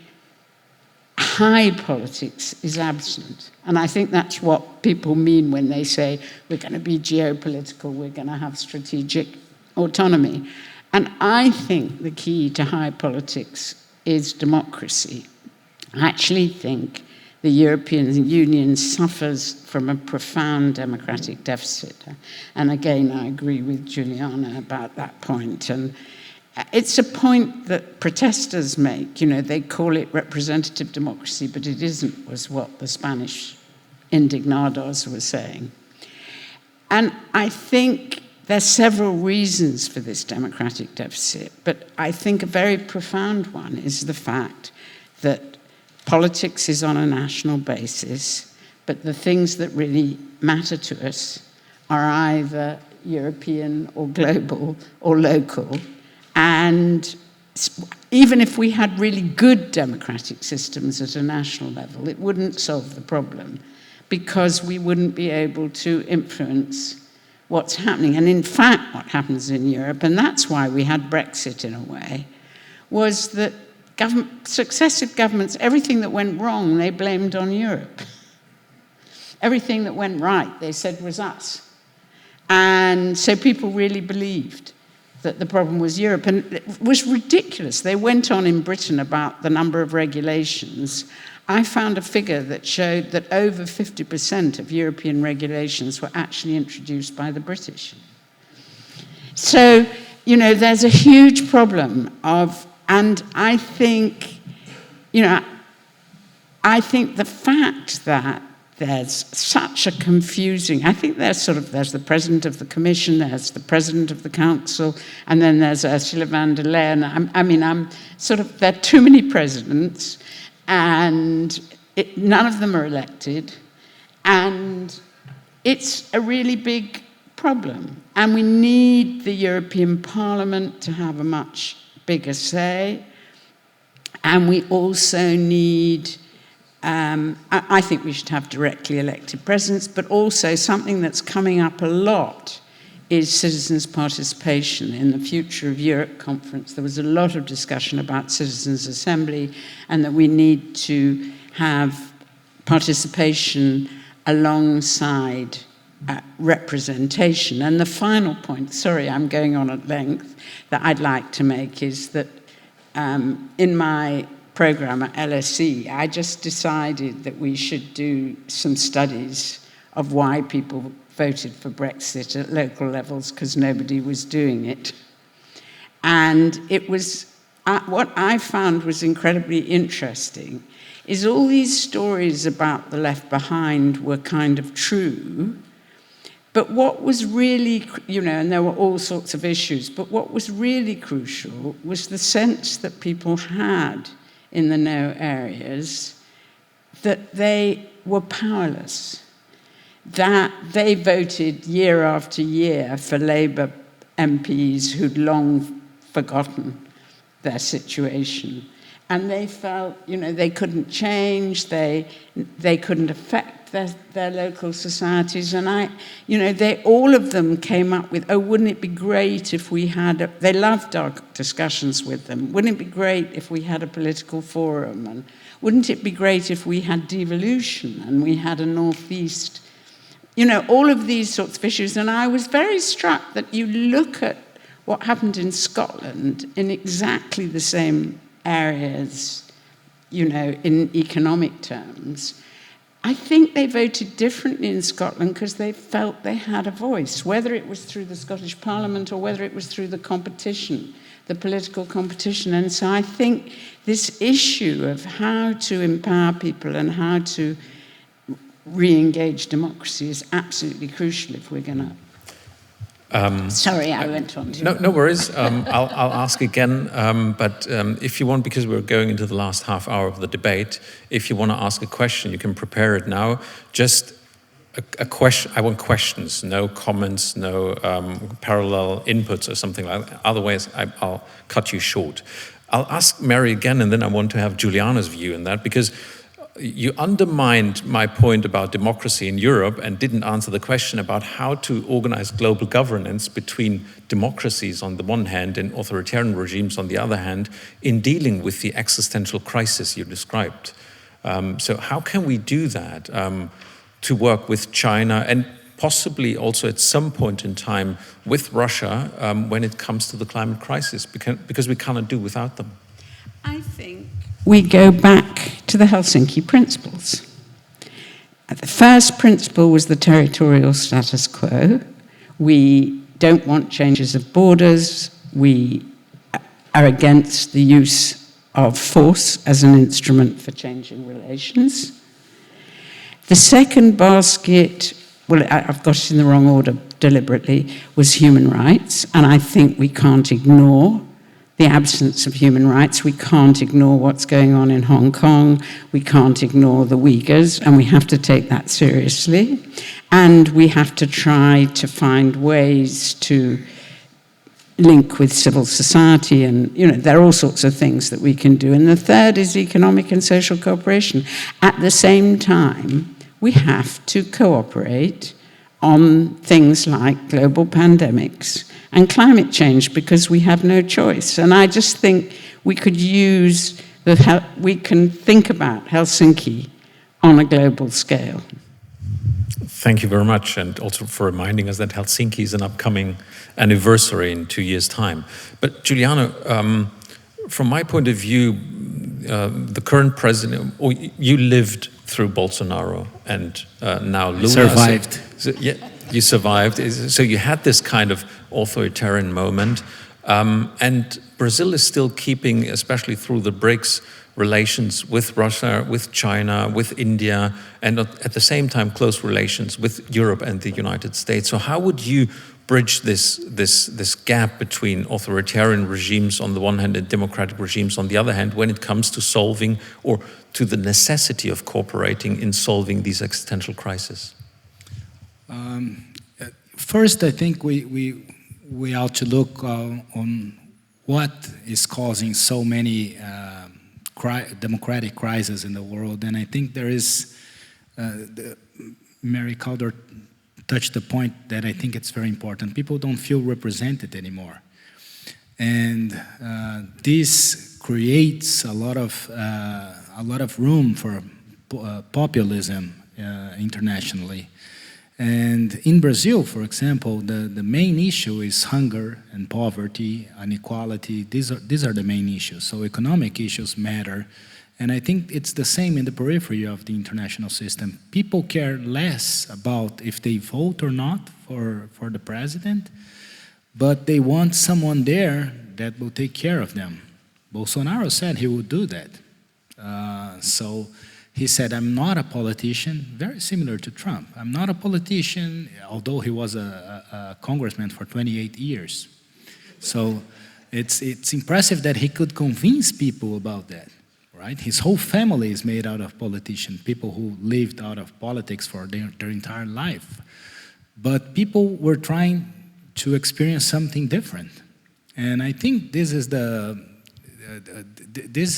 high politics is absent. And I think that's what people mean when they say we're going to be geopolitical, we're going to have strategic autonomy. And I think the key to high politics is democracy. I actually think the European Union suffers from a profound democratic deficit. And again, I agree with Juliana about that point. And it's a point that protesters make. You know, they call it representative democracy, but it isn't, was what the Spanish indignados were saying. And I think there's several reasons for this democratic deficit, but I think a very profound one is the fact that politics is on a national basis, but the things that really matter to us are either European or global or local. And even if we had really good democratic systems at a national level, it wouldn't solve the problem because we wouldn't be able to influence what's happening. And in fact, what happens in Europe, and that's why we had Brexit in a way, was that successive governments, everything that went wrong, they blamed on Europe. Everything that went right, they said, was us. And so people really believed that the problem was Europe. And it was ridiculous. They went on in Britain about the number of regulations. I found a figure that showed that over 50% of European regulations were actually introduced by the British. So, you know, there's a huge problem of. And I think, you know, I think the fact that there's such a confusing, I think there's the president of the commission, there's the president of the council, and then there's Ursula von der Leyen. There are too many presidents, and none of them are elected, and it's a really big problem. And we need the European Parliament to have a much bigger say, and we also need, I think we should have directly elected presidents, but also something that's coming up a lot is citizens' participation. In the Future of Europe conference, there was a lot of discussion about citizens' assembly and that we need to have participation alongside representation. And the final point, sorry, I'm going on at length, that I'd like to make is that in my program at LSE, I just decided that we should do some studies of why people voted for Brexit at local levels, because nobody was doing it. And it was, what I found was incredibly interesting, is all these stories about the left behind were kind of true, but what was really, and there were all sorts of issues, but what was really crucial was the sense that people had in the no areas that they were powerless, that they voted year after year for Labour MPs who'd long forgotten their situation. And they felt, they couldn't change, they couldn't affect their local societies. And all of them came up with, oh, wouldn't it be great if we had, they loved our discussions with them. Wouldn't it be great if we had a political forum? And wouldn't it be great if we had devolution and we had a northeast? All of these sorts of issues. And I was very struck that you look at what happened in Scotland in exactly the same areas, in economic terms. I think they voted differently in Scotland because they felt they had a voice, whether it was through the Scottish Parliament or whether it was through the competition, the political competition. And so I think this issue of how to empower people and how to re-engage democracy is absolutely crucial if we're going to... Sorry, I went on. No worries. I'll ask again, but if you want, because we're going into the last half hour of the debate, if you want to ask a question, you can prepare it now. Just a question. I want questions, no comments, no parallel inputs or something like that. Otherwise, I'll cut you short. I'll ask Mary again, and then I want to have Juliano's view in that, because you undermined my point about democracy in Europe and didn't answer the question about how to organize global governance between democracies on the one hand and authoritarian regimes on the other hand in dealing with the existential crisis you described. So how can we do that to work with China and possibly also at some point in time with Russia when it comes to the climate crisis, because we cannot do without them? I think we go back to the Helsinki principles. The first principle was the territorial status quo. We don't want changes of borders. We are against the use of force as an instrument for changing relations. The second basket, well, I've got it in the wrong order deliberately, was human rights. And I think we can't ignore the absence of human rights. We can't ignore what's going on in Hong Kong. We can't ignore the Uyghurs, and we have to take that seriously. And we have to try to find ways to link with civil society, and there are all sorts of things that we can do. And the third is economic and social cooperation. At the same time, we have to cooperate on things like global pandemics and climate change, because we have no choice. And I just think we could we can think about Helsinki on a global scale. Thank you very much, and also for reminding us that Helsinki is an upcoming anniversary in 2 years' time. But Juliano, from my point of view, the current president, you lived through Bolsonaro and now Lula. Survived. So, yeah, you survived. So you had this kind of authoritarian moment. And Brazil is still keeping, especially through the BRICS, relations with Russia, with China, with India, and at the same time close relations with Europe and the United States. So how would you bridge this gap between authoritarian regimes on the one hand and democratic regimes on the other hand when it comes to solving or to the necessity of cooperating in solving these existential crises? First, I think we ought to look on what is causing so many democratic crises in the world. And I think there is, Mary KALDOR touched the point that I think it's very important. People don't feel represented anymore. And this creates a lot of room for populism internationally. And in Brazil, for example, the main issue is hunger and poverty, inequality. These are the main issues. So economic issues matter. And I think it's the same in the periphery of the international system. People care less about if they vote or not for the president, but they want someone there that will take care of them. Bolsonaro said he would do that. So he said, I'm not a politician, very similar to Trump. I'm not a politician, although he was a congressman for 28 years. So it's impressive that he could convince people about that, right? His whole family is made out of politicians, people who lived out of politics for their entire life. But people were trying to experience something different. And I think this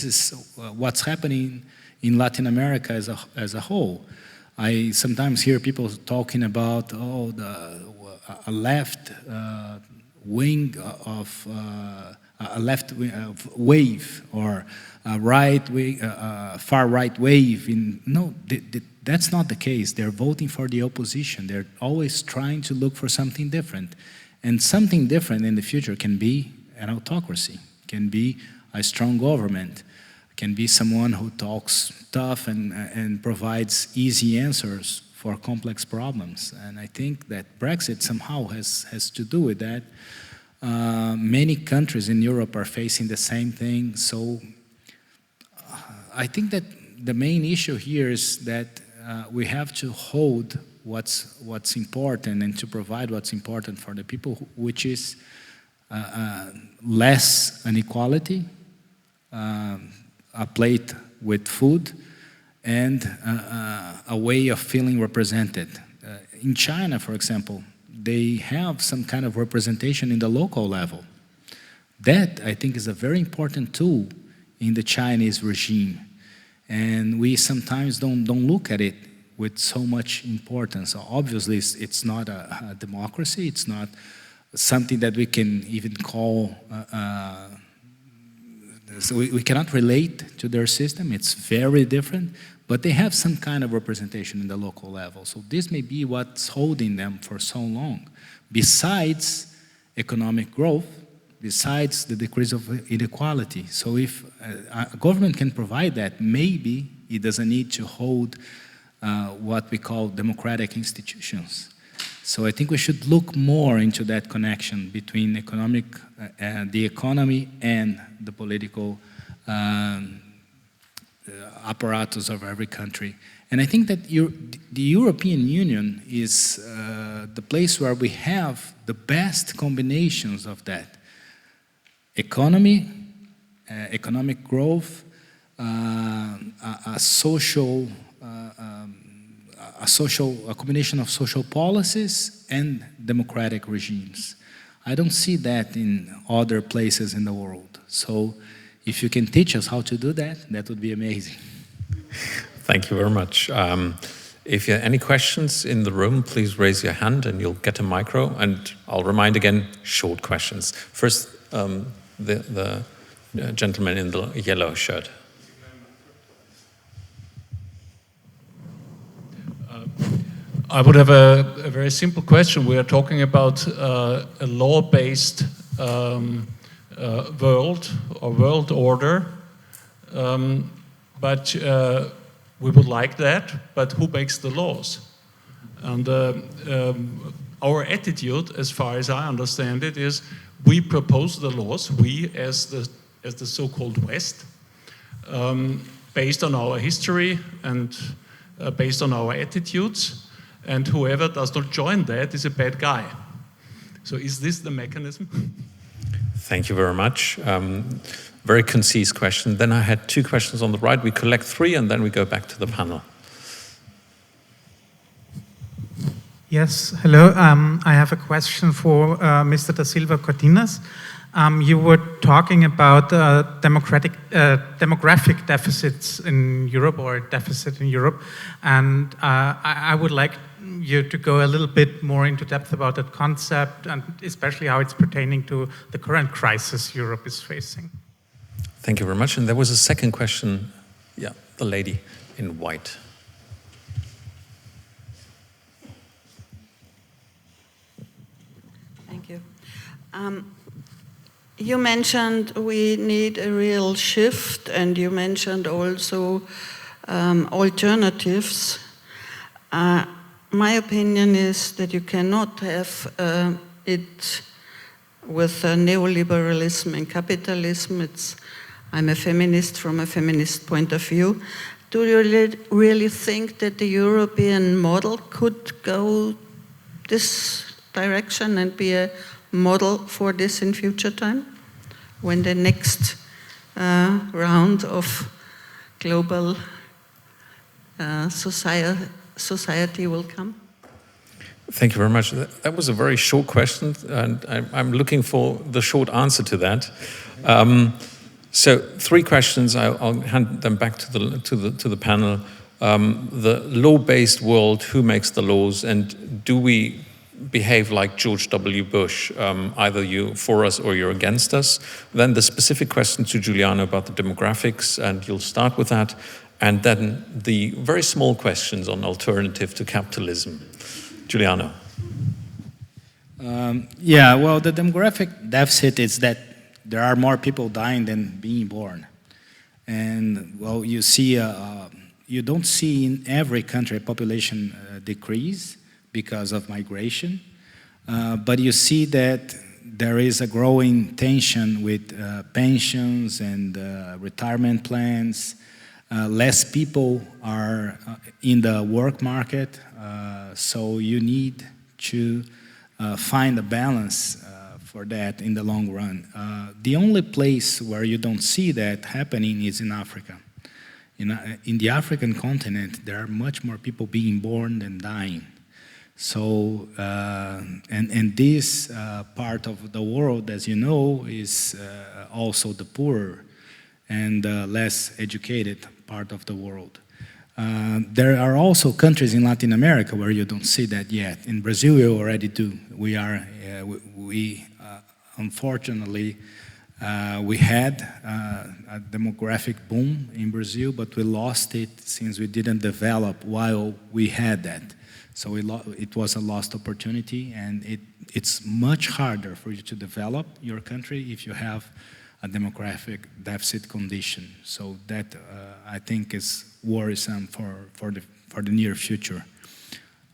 is what's happening in Latin America as a whole. I sometimes hear people talking about, a left wing of a left wave or a right wing, far right wave. No, that's not the case. They're voting for the opposition. They're always trying to look for something different. And something different in the future can be an autocracy, can be a strong government, can be someone who talks tough and provides easy answers for complex problems. And I think that Brexit somehow has to do with that. Many countries in Europe are facing the same thing. So I think that the main issue here is that we have to hold what's important and to provide what's important for the people, which is less inequality, a plate with food, and a way of feeling represented. In China, for example, they have some kind of representation in the local level. That, I think, is a very important tool in the Chinese regime. And we sometimes don't look at it with so much importance. So obviously, it's not a democracy. It's not something that we can even call so we cannot relate to their system. It's very different, but they have some kind of representation in the local level. So this may be what's holding them for so long. Besides economic growth, besides the decrease of inequality. So if a government can provide that, maybe it doesn't need to hold what we call democratic institutions. So I think we should look more into that connection between the economy and the political apparatus of every country. And I think that the European Union is the place where we have the best combinations of that. Economy, economic growth, a combination of social policies and democratic regimes. I don't see that in other places in the world. So if you can teach us how to do that, that would be amazing. Thank you very much. If you have any questions in the room, please raise your hand and you'll get a micro. And I'll remind again, short questions. First, the gentleman in the yellow shirt. I would have a very simple question. We are talking about a law-based world or world order, but we would like that, but who makes the laws? And our attitude, as far as I understand it, is we propose the laws, we as the so-called West, based on our history and based on our attitudes, and whoever does not join that is a bad guy. So is this the mechanism? Thank you very much. Very concise question. Then I had two questions on the right. We collect three and then we go back to the panel. Yes, hello. I have a question for Mr. da Silva Cortinas. You were talking about demographic deficits in Europe, or a deficit in Europe, and I would like you to go a little bit more into depth about that concept, and especially how it's pertaining to the current crisis Europe is facing. Thank you very much. And there was a second question. Yeah, the lady in white. Thank you. You mentioned we need a real shift, and you mentioned also alternatives. My opinion is that you cannot have it with neoliberalism and capitalism. I'm a feminist from a feminist point of view. Do you really think that the European model could go this direction and be a model for this in future time, when the next round of global society will come? Thank you very much. That was a very short question, and I'm looking for the short answer to that. So 3 questions. I'll hand them back to the panel. The law-based world, who makes the laws, and do we behave like George W. Bush, either you for us or you're against us? Then the specific question to Juliano about the demographics, and you'll start with that. And then the very small questions on alternative to capitalism. Juliano. Yeah, well, the demographic deficit is that there are more people dying than being born. And, well, you see, you don't see in every country a population decrease because of migration, but you see that there is a growing tension with pensions and retirement plans. Less people are in the work market, so you need to find a balance for that in the long run. The only place where you don't see that happening is in Africa. In the African continent, there are much more people being born than dying. So, and this part of the world, as you know, is also the poorer and less educated part of the world. There are also countries in Latin America where you don't see that yet. In Brazil, you already do. Unfortunately, we had a demographic boom in Brazil, but we lost it since we didn't develop while we had that. So it was a lost opportunity, and it's much harder for you to develop your country if you have a demographic deficit condition. So that I think is worrisome for the near future.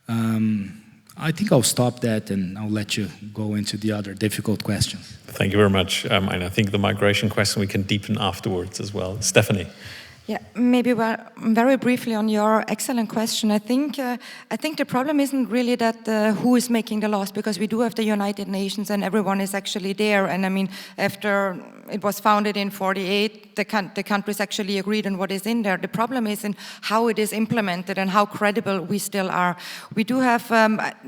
I think I'll stop that and I'll let you go into the other difficult questions. Thank you very much. And I think the migration question we can deepen afterwards as well. Stephanie. Yeah, maybe very briefly on your excellent question. I think the problem isn't really that who is making the laws, because we do have the United Nations and everyone is actually there. And I mean, after it was founded in '48, the countries actually agreed on what is in there. The problem is in how it is implemented and how credible we still are. We do have,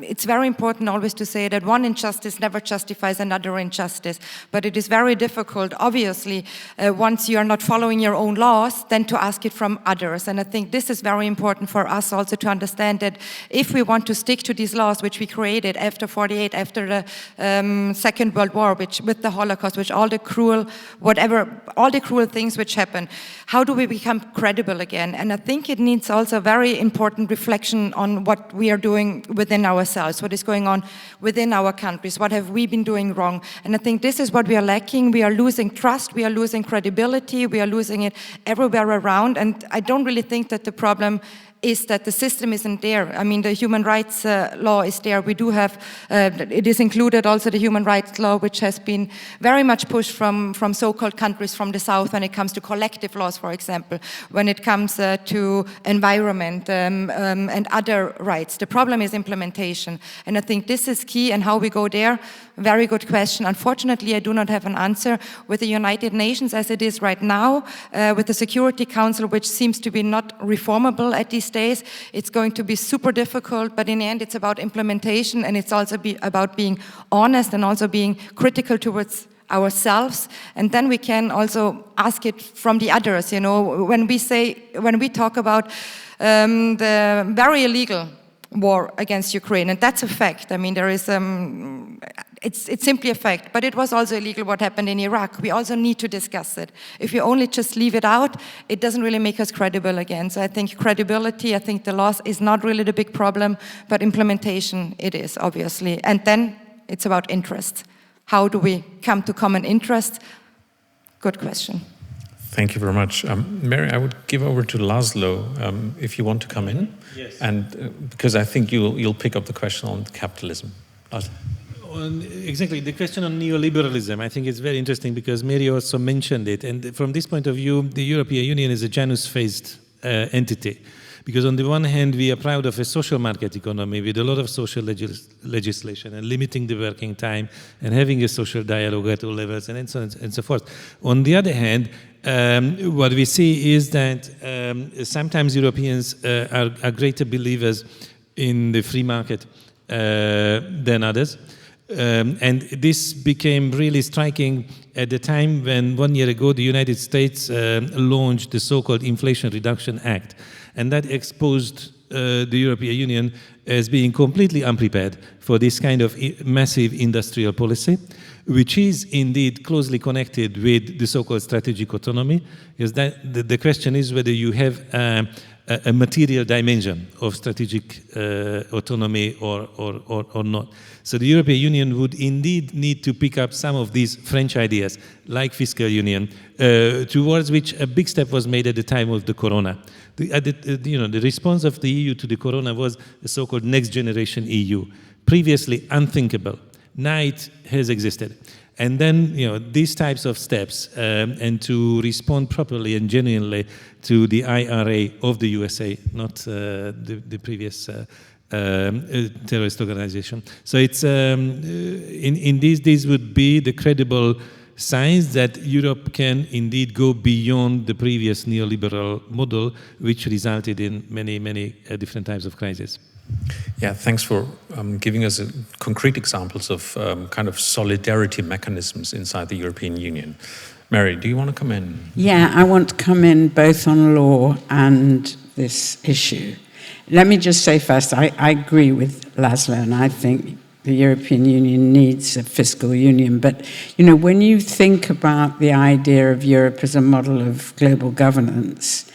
it's very important always to say that one injustice never justifies another injustice, but it is very difficult, obviously, once you are not following your own laws, then to ask it from others. And I think this is very important for us also to understand that if we want to stick to these laws which we created after '48, after the Second World War, with the Holocaust, which all the cruel things which happen, how do we become credible again? And I think it needs also very important reflection on what we are doing within ourselves, what is going on within our countries, what have we been doing wrong? And I think this is what we are lacking. We are losing trust, we are losing credibility, we are losing it everywhere around, and I don't really think that the problem is that the system isn't there. I mean, the human rights law is there. We do have, it is included also the human rights law, which has been very much pushed from so-called countries from the South when it comes to collective laws, for example, when it comes to environment and other rights. The problem is implementation, and I think this is key, and how we go there, very good question. Unfortunately, I do not have an answer. With the United Nations as it is right now, with the Security Council, which seems to be not reformable at these days, it's going to be super difficult, but in the end it's about implementation, and it's also about being honest and also being critical towards ourselves, and then we can also ask it from the others. You know, when we talk about the very illegal war against Ukraine, and that's a fact. I mean, there is it's simply a fact, but it was also illegal what happened in Iraq. We also need to discuss it. If you only just leave it out, it doesn't really make us credible again. So I think credibility, I think the loss is not really the big problem, but implementation it is, obviously. And then it's about interest. How do we come to common interest? Good question. Thank you very much. Mary, I would give over to László if you want to come in. Yes. And because I think you'll pick up the question on capitalism. Exactly, the question on neoliberalism, I think it's very interesting because Mary also mentioned it. And from this point of view, the European Union is a Janus-faced entity. Because on the one hand, we are proud of a social market economy with a lot of social legislation and limiting the working time and having a social dialogue at all levels and so on and so forth. On the other hand, what we see is that sometimes Europeans are greater believers in the free market than others. And this became really striking at the time when 1 year ago the United States launched the so-called Inflation Reduction Act. And that exposed the European Union as being completely unprepared for this kind of massive industrial policy, which is indeed closely connected with the so-called strategic autonomy. Is that the question is whether you have a material dimension of strategic autonomy or not. So the European Union would indeed need to pick up some of these French ideas, like fiscal union, towards which a big step was made at the time of the corona. The response of the EU to the corona was the so-called next generation EU, previously unthinkable. Now it has existed. And then, these types of steps, and to respond properly and genuinely to the IRA of the USA, not the previous terrorist organization. So it's these would be the credible signs that Europe can indeed go beyond the previous neoliberal model, which resulted in many different types of crises. Yeah, thanks for giving us concrete examples of kind of solidarity mechanisms inside the European Union. Mary, do you want to come in? Yeah, I want to come in both on law and this issue. Let me just say first, I agree with László, and I think the European Union needs a fiscal union. But, when you think about the idea of Europe as a model of global governance,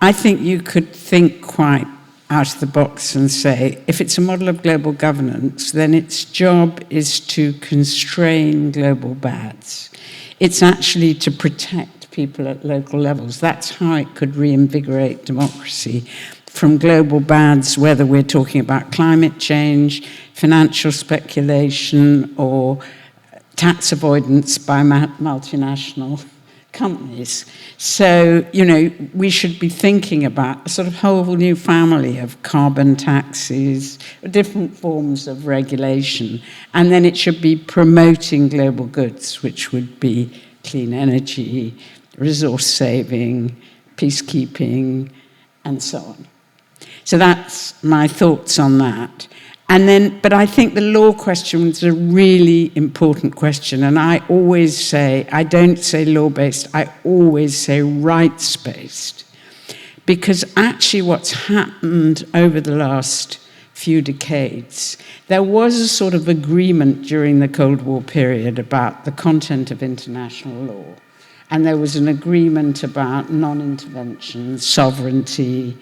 I think you could think quite out of the box and say, if it's a model of global governance, then its job is to constrain global bads. It's actually to protect people at local levels. That's how it could reinvigorate democracy from global bads, whether we're talking about climate change, financial speculation, or tax avoidance by multinational companies. So, we should be thinking about a sort of whole new family of carbon taxes, different forms of regulation, and then it should be promoting global goods, which would be clean energy, resource saving, peacekeeping, and so on. So that's my thoughts on that. And then, but I think the law question is a really important question. And I always say, I don't say law-based, I always say rights-based. Because actually what's happened over the last few decades, there was a sort of agreement during the Cold War period about the content of international law. And there was an agreement about non-intervention, sovereignty,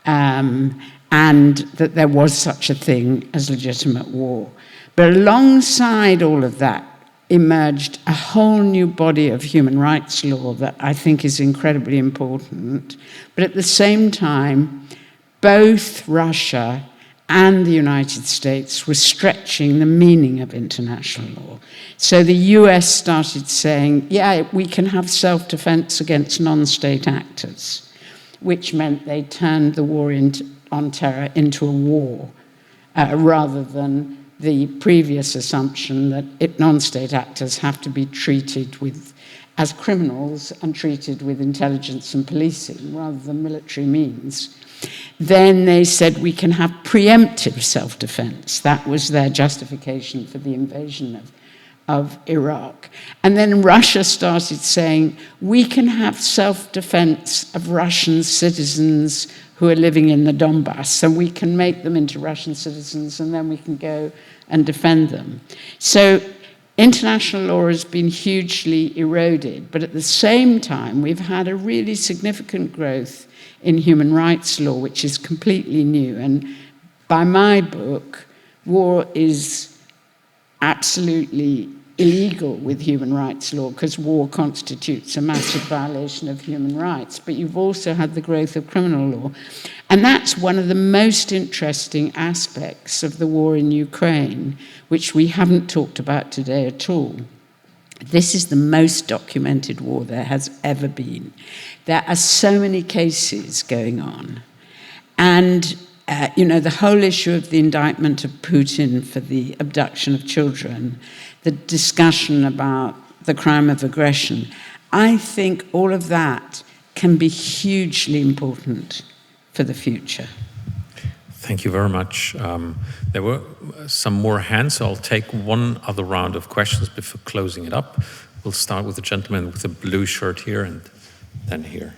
and that there was such a thing as legitimate war. But alongside all of that emerged a whole new body of human rights law that I think is incredibly important. But at the same time, both Russia and the United States were stretching the meaning of international law. So the US started saying, yeah, we can have self-defense against non-state actors, which meant they turned the war on terror into a war, rather than the previous assumption that non-state actors have to be treated as criminals and treated with intelligence and policing rather than military means. Then they said we can have preemptive self-defense. That was their justification for the invasion of Iraq. And then Russia started saying we can have self-defense of Russian citizens who are living in the Donbass, and we can make them into Russian citizens, and then we can go and defend them. So international law has been hugely eroded, but at the same time, we've had a really significant growth in human rights law, which is completely new. And by my book, war is absolutely illegal with human rights law because war constitutes a massive violation of human rights, but you've also had the growth of criminal law. And that's one of the most interesting aspects of the war in Ukraine, which we haven't talked about today at all. This is the most documented war there has ever been. There are so many cases going on. And the whole issue of the indictment of Putin for the abduction of children, the discussion about the crime of aggression, I think all of that can be hugely important for the future. Thank you very much. There were some more hands, so I'll take one other round of questions before closing it up. We'll start with the gentleman with the blue shirt here and then here.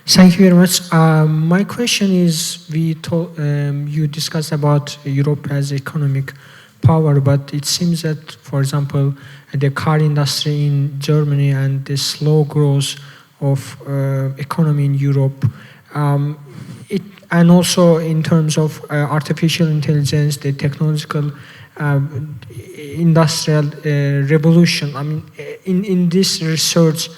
Thank you very much. My question is, you discussed about Europe as economic power, but it seems that, for example, the car industry in Germany and the slow growth of economy in Europe, and also in terms of artificial intelligence, the technological industrial revolution. I mean, in this research,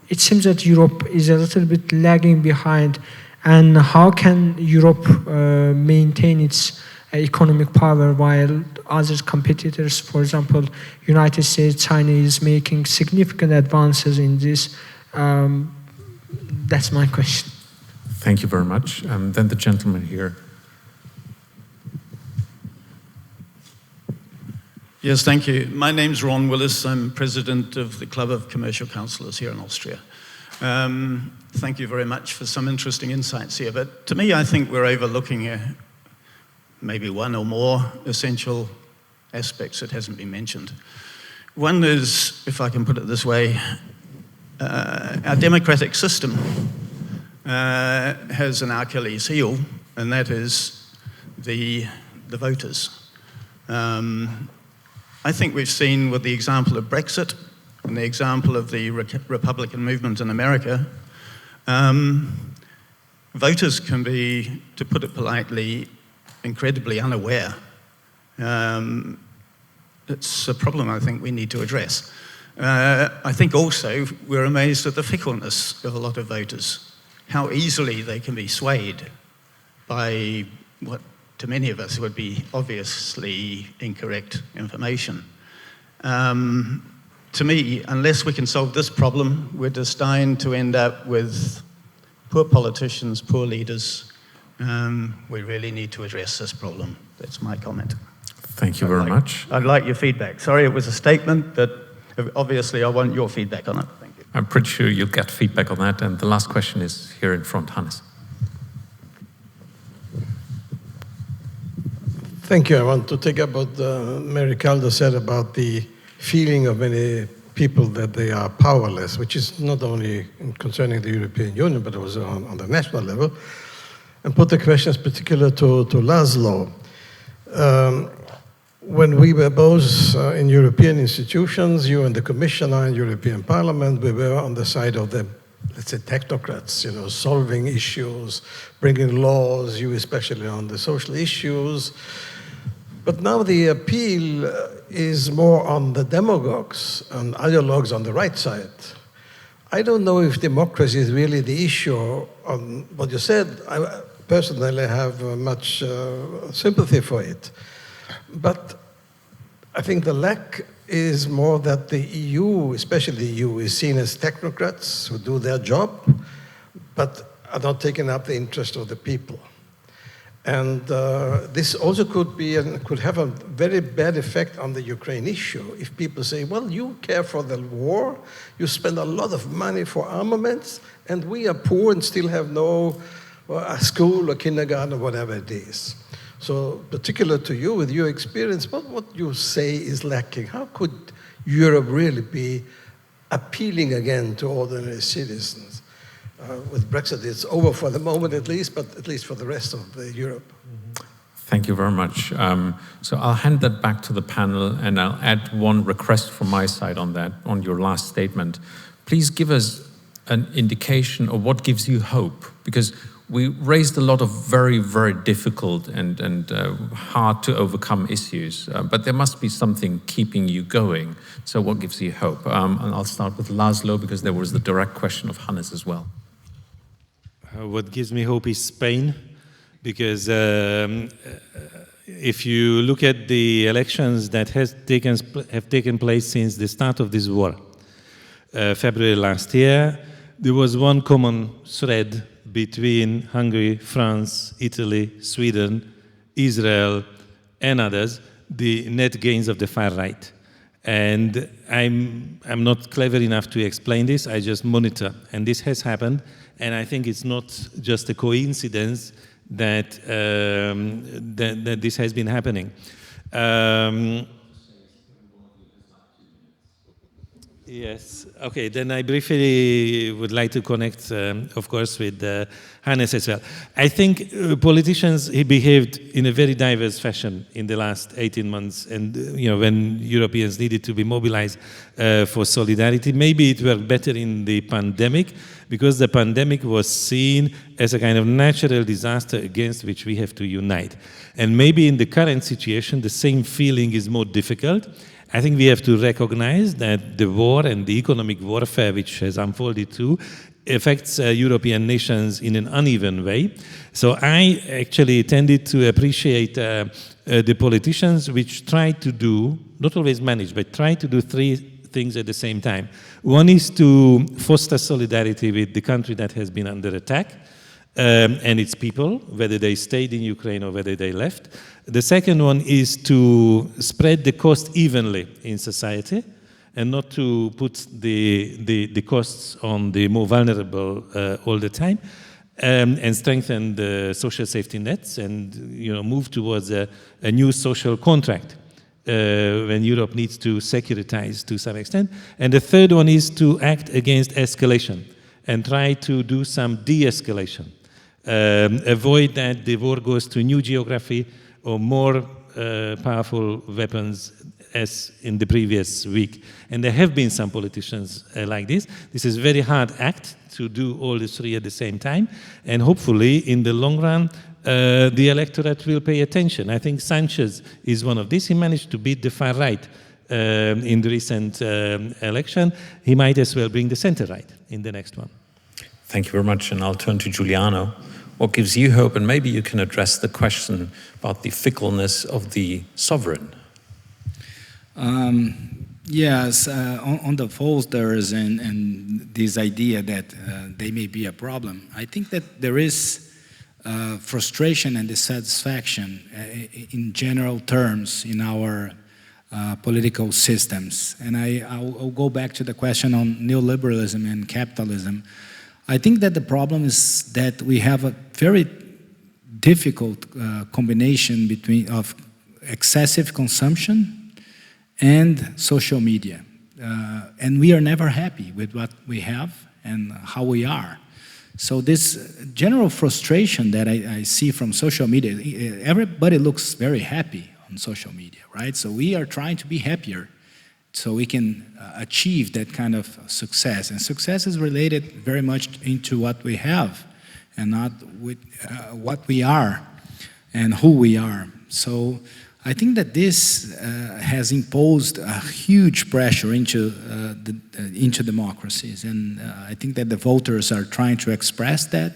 it seems that Europe is a little bit lagging behind. And how can Europe maintain its economic power while other competitors, for example, United States, China, is making significant advances in this? That's my question. Thank you very much. Then the gentleman here. Yes, thank you. My name's Ron Willis. I'm president of the Club of Commercial Councillors here in Austria. Thank you very much for some interesting insights here. But to me, I think we're overlooking maybe one or more essential aspects that hasn't been mentioned. One is, if I can put it this way, our democratic system has an Achilles heel, and that is the voters. I think we've seen with the example of Brexit and the example of the Republican movement in America, voters can be, to put it politely, incredibly unaware. It's a problem I think we need to address. I think also we're amazed at the fickleness of a lot of voters, how easily they can be swayed by what to many of us would be obviously incorrect information. To me, unless we can solve this problem, we're destined to end up with poor politicians, poor leaders. We really need to address this problem. That's my comment. Thank you very much. I'd like your feedback. Sorry, it was a statement, but obviously I want your feedback on it. Thank you. I'm pretty sure you'll get feedback on that. And the last question is here in front, Hannes. Thank you. I want to take up what Mary Caldo said about the feeling of many people that they are powerless, which is not only concerning the European Union, but also on the national level, and put the questions particular to László. When we were both in European institutions, you and the Commissioner in European Parliament, we were on the side of the, let's say, technocrats, solving issues, bringing laws, you especially on the social issues. But now the appeal is more on the demagogues and ideologues on the right side. I don't know if democracy is really the issue on what you said. I personally have much sympathy for it. But I think the lack is more that the EU, especially the EU, is seen as technocrats who do their job, but are not taking up the interest of the people. And this also could have a very bad effect on the Ukraine issue. If people say, well, you care for the war, you spend a lot of money for armaments, and we are poor and still have no school or kindergarten or whatever it is. So particular to you, with your experience, what you say is lacking? How could Europe really be appealing again to ordinary citizens? With Brexit, it's over for the moment at least, but at least for the rest of Europe. Thank you very much. So I'll hand that back to the panel, and I'll add one request from my side on that, on your last statement. Please give us an indication of what gives you hope, because we raised a lot of very, very difficult and hard to overcome issues, but there must be something keeping you going. So what gives you hope? And I'll start with László, because there was the direct question of Hannes as well. What gives me hope is Spain, because if you look at the elections that have taken place since the start of this war, February last year, there was one common thread between Hungary, France, Italy, Sweden, Israel, and others, the net gains of the far right. And I'm not clever enough to explain this, I just monitor. And this has happened, and I think it's not just a coincidence that, that this has been happening. Yes, okay, then I briefly would like to connect, of course, with Hannes as well. I think politicians behaved in a very diverse fashion in the last 18 months, and when Europeans needed to be mobilized for solidarity. Maybe it worked better in the pandemic, because the pandemic was seen as a kind of natural disaster against which we have to unite. And maybe in the current situation, the same feeling is more difficult. I think we have to recognize that the war and the economic warfare which has unfolded too affects European nations in an uneven way. So I actually tended to appreciate the politicians which try to do, not always manage, but try to do three things at the same time. One is to foster solidarity with the country that has been under attack, and its people, whether they stayed in Ukraine or whether they left. The second one is to spread the cost evenly in society and not to put the costs on the more vulnerable all the time, and strengthen the social safety nets and move towards a new social contract when Europe needs to securitize to some extent. And the third one is to act against escalation and try to do some de-escalation. Avoid that the war goes to new geography or more powerful weapons as in the previous week. And there have been some politicians like this. This is a very hard act to do all the three at the same time. And hopefully, in the long run, the electorate will pay attention. I think Sanchez is one of these. He managed to beat the far right in the recent election. He might as well bring the center right in the next one. Thank you very much, and I'll turn to Giuliano. What gives you hope? And maybe you can address the question about the fickleness of the sovereign. Yes, on the pollsters and this idea that they may be a problem, I think that there is frustration and dissatisfaction in general terms in our political systems. And I'll go back to the question on neoliberalism and capitalism. I think that the problem is that we have a very difficult combination of excessive consumption and social media. And we are never happy with what we have and how we are. So this general frustration that I see from social media, everybody looks very happy on social media, right? So we are trying to be happier so we can achieve that kind of success. And success is related very much into what we have and not with what we are and who we are. So I think that this has imposed a huge pressure into democracies. And I think that the voters are trying to express that,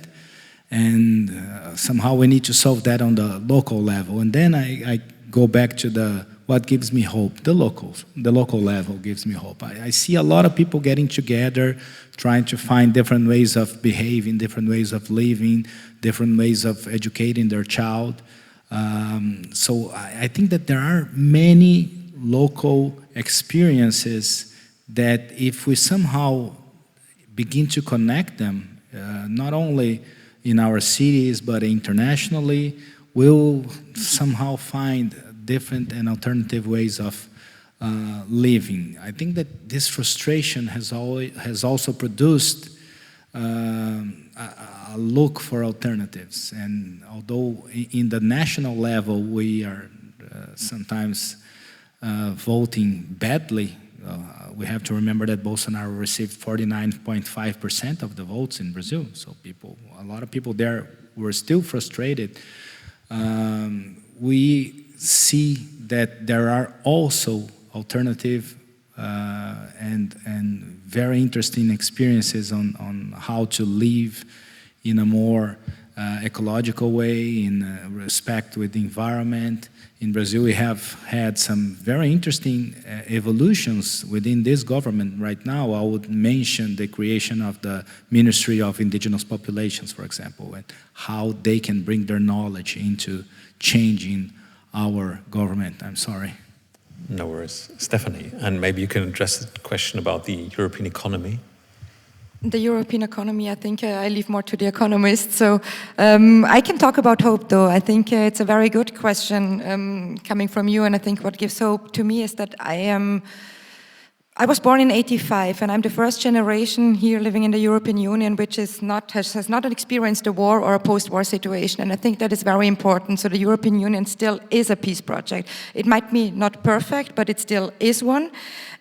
and somehow we need to solve that on the local level. And then I go back to what gives me hope. The local level gives me hope. I see a lot of people getting together, trying to find different ways of behaving, different ways of living, different ways of educating their child. So I think that there are many local experiences that if we somehow begin to connect them, not only in our cities but internationally, we'll somehow find different and alternative ways of living. I think that this frustration has also produced a look for alternatives. And although in the national level we are sometimes voting badly, we have to remember that Bolsonaro received 49.5% of the votes in Brazil. So a lot of people there we're still frustrated, we see that there are also alternative and very interesting experiences on how to live in a more ecological way, in respect with the environment. In Brazil, we have had some very interesting evolutions within this government right now. I would mention the creation of the Ministry of Indigenous Populations, for example, and how they can bring their knowledge into changing our government. I'm sorry. No worries. Stephanie, and maybe you can address the question about the European economy. The European economy, I think I leave more to the economists. So I can talk about hope, though. I think it's a very good question coming from you. And I think what gives hope to me is that I was born in '85, and I'm the first generation here living in the European Union which has not experienced a war or a post-war situation, and I think that is very important. So the European Union still is a peace project. It might be not perfect, but it still is one.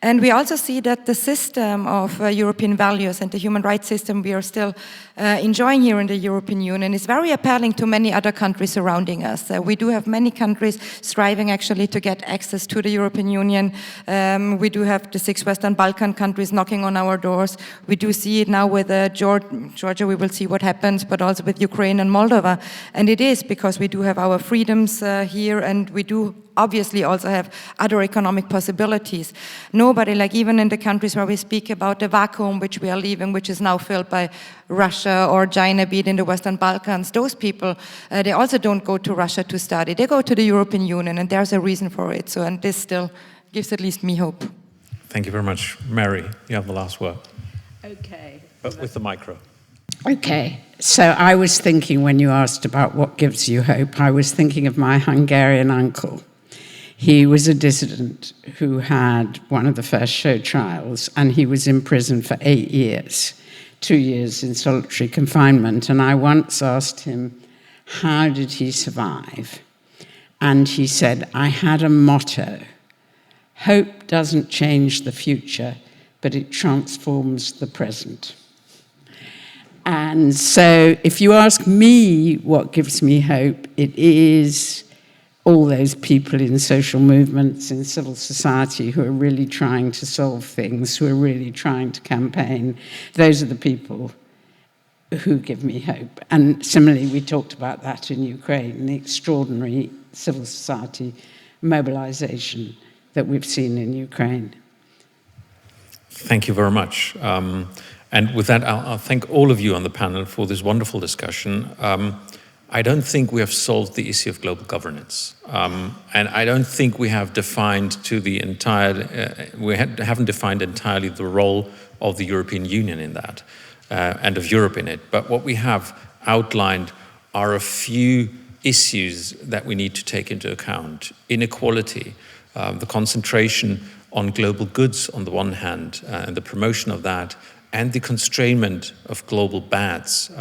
And we also see that the system of European values and the human rights system we are still enjoying here in the European Union is very appealing to many other countries surrounding us. We do have many countries striving actually to get access to the European Union. We do have the 6 Western Balkan countries knocking on our doors. We do see it now with Georgia, we will see what happens, but also with Ukraine and Moldova. And it is because we do have our freedoms here, and we do obviously also have other economic possibilities. Nobody, like even in the countries where we speak about the vacuum which we are leaving, which is now filled by Russia or China, be it in the Western Balkans, those people, they also don't go to Russia to study. They go to the European Union, and there's a reason for it. So, and this still gives at least me hope. Thank you very much. Mary, you have the last word. Okay. But with the micro. Okay, so I was thinking when you asked about what gives you hope, I was thinking of my Hungarian uncle. He was a dissident who had one of the first show trials, and he was in prison for 8 years, 2 years in solitary confinement. And I once asked him, how did he survive? And he said, I had a motto: hope doesn't change the future, but it transforms the present. And so if you ask me what gives me hope, it is all those people in social movements, in civil society, who are really trying to solve things, who are really trying to campaign. Those are the people who give me hope. And similarly, we talked about that in Ukraine, the extraordinary civil society mobilization that we've seen in Ukraine. Thank you very much. And with that, I'll thank all of you on the panel for this wonderful discussion. I don't think we have solved the issue of global governance. And I don't think we have defined haven't defined entirely the role of the European Union in that, and of Europe in it. But what we have outlined are a few issues that we need to take into account. Inequality, the concentration on global goods on the one hand, and the promotion of that, and the constrainment of global bads.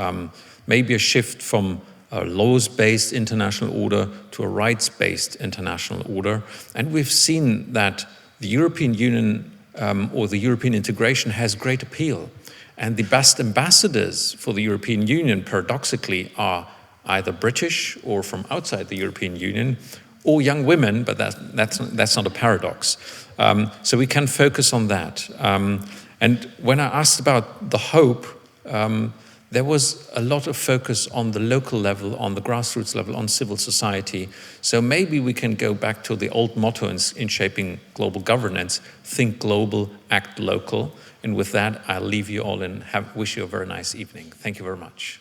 Maybe a shift from a laws-based international order to a rights-based international order. And we've seen that the European Union or the European integration has great appeal. And the best ambassadors for the European Union, paradoxically, are either British or from outside the European Union, or young women, but that's not a paradox. So we can focus on that. And when I asked about the hope, there was a lot of focus on the local level, on the grassroots level, on civil society. So maybe we can go back to the old motto in shaping global governance: think global, act local. And with that, I'll leave you all and wish you a very nice evening. Thank you very much.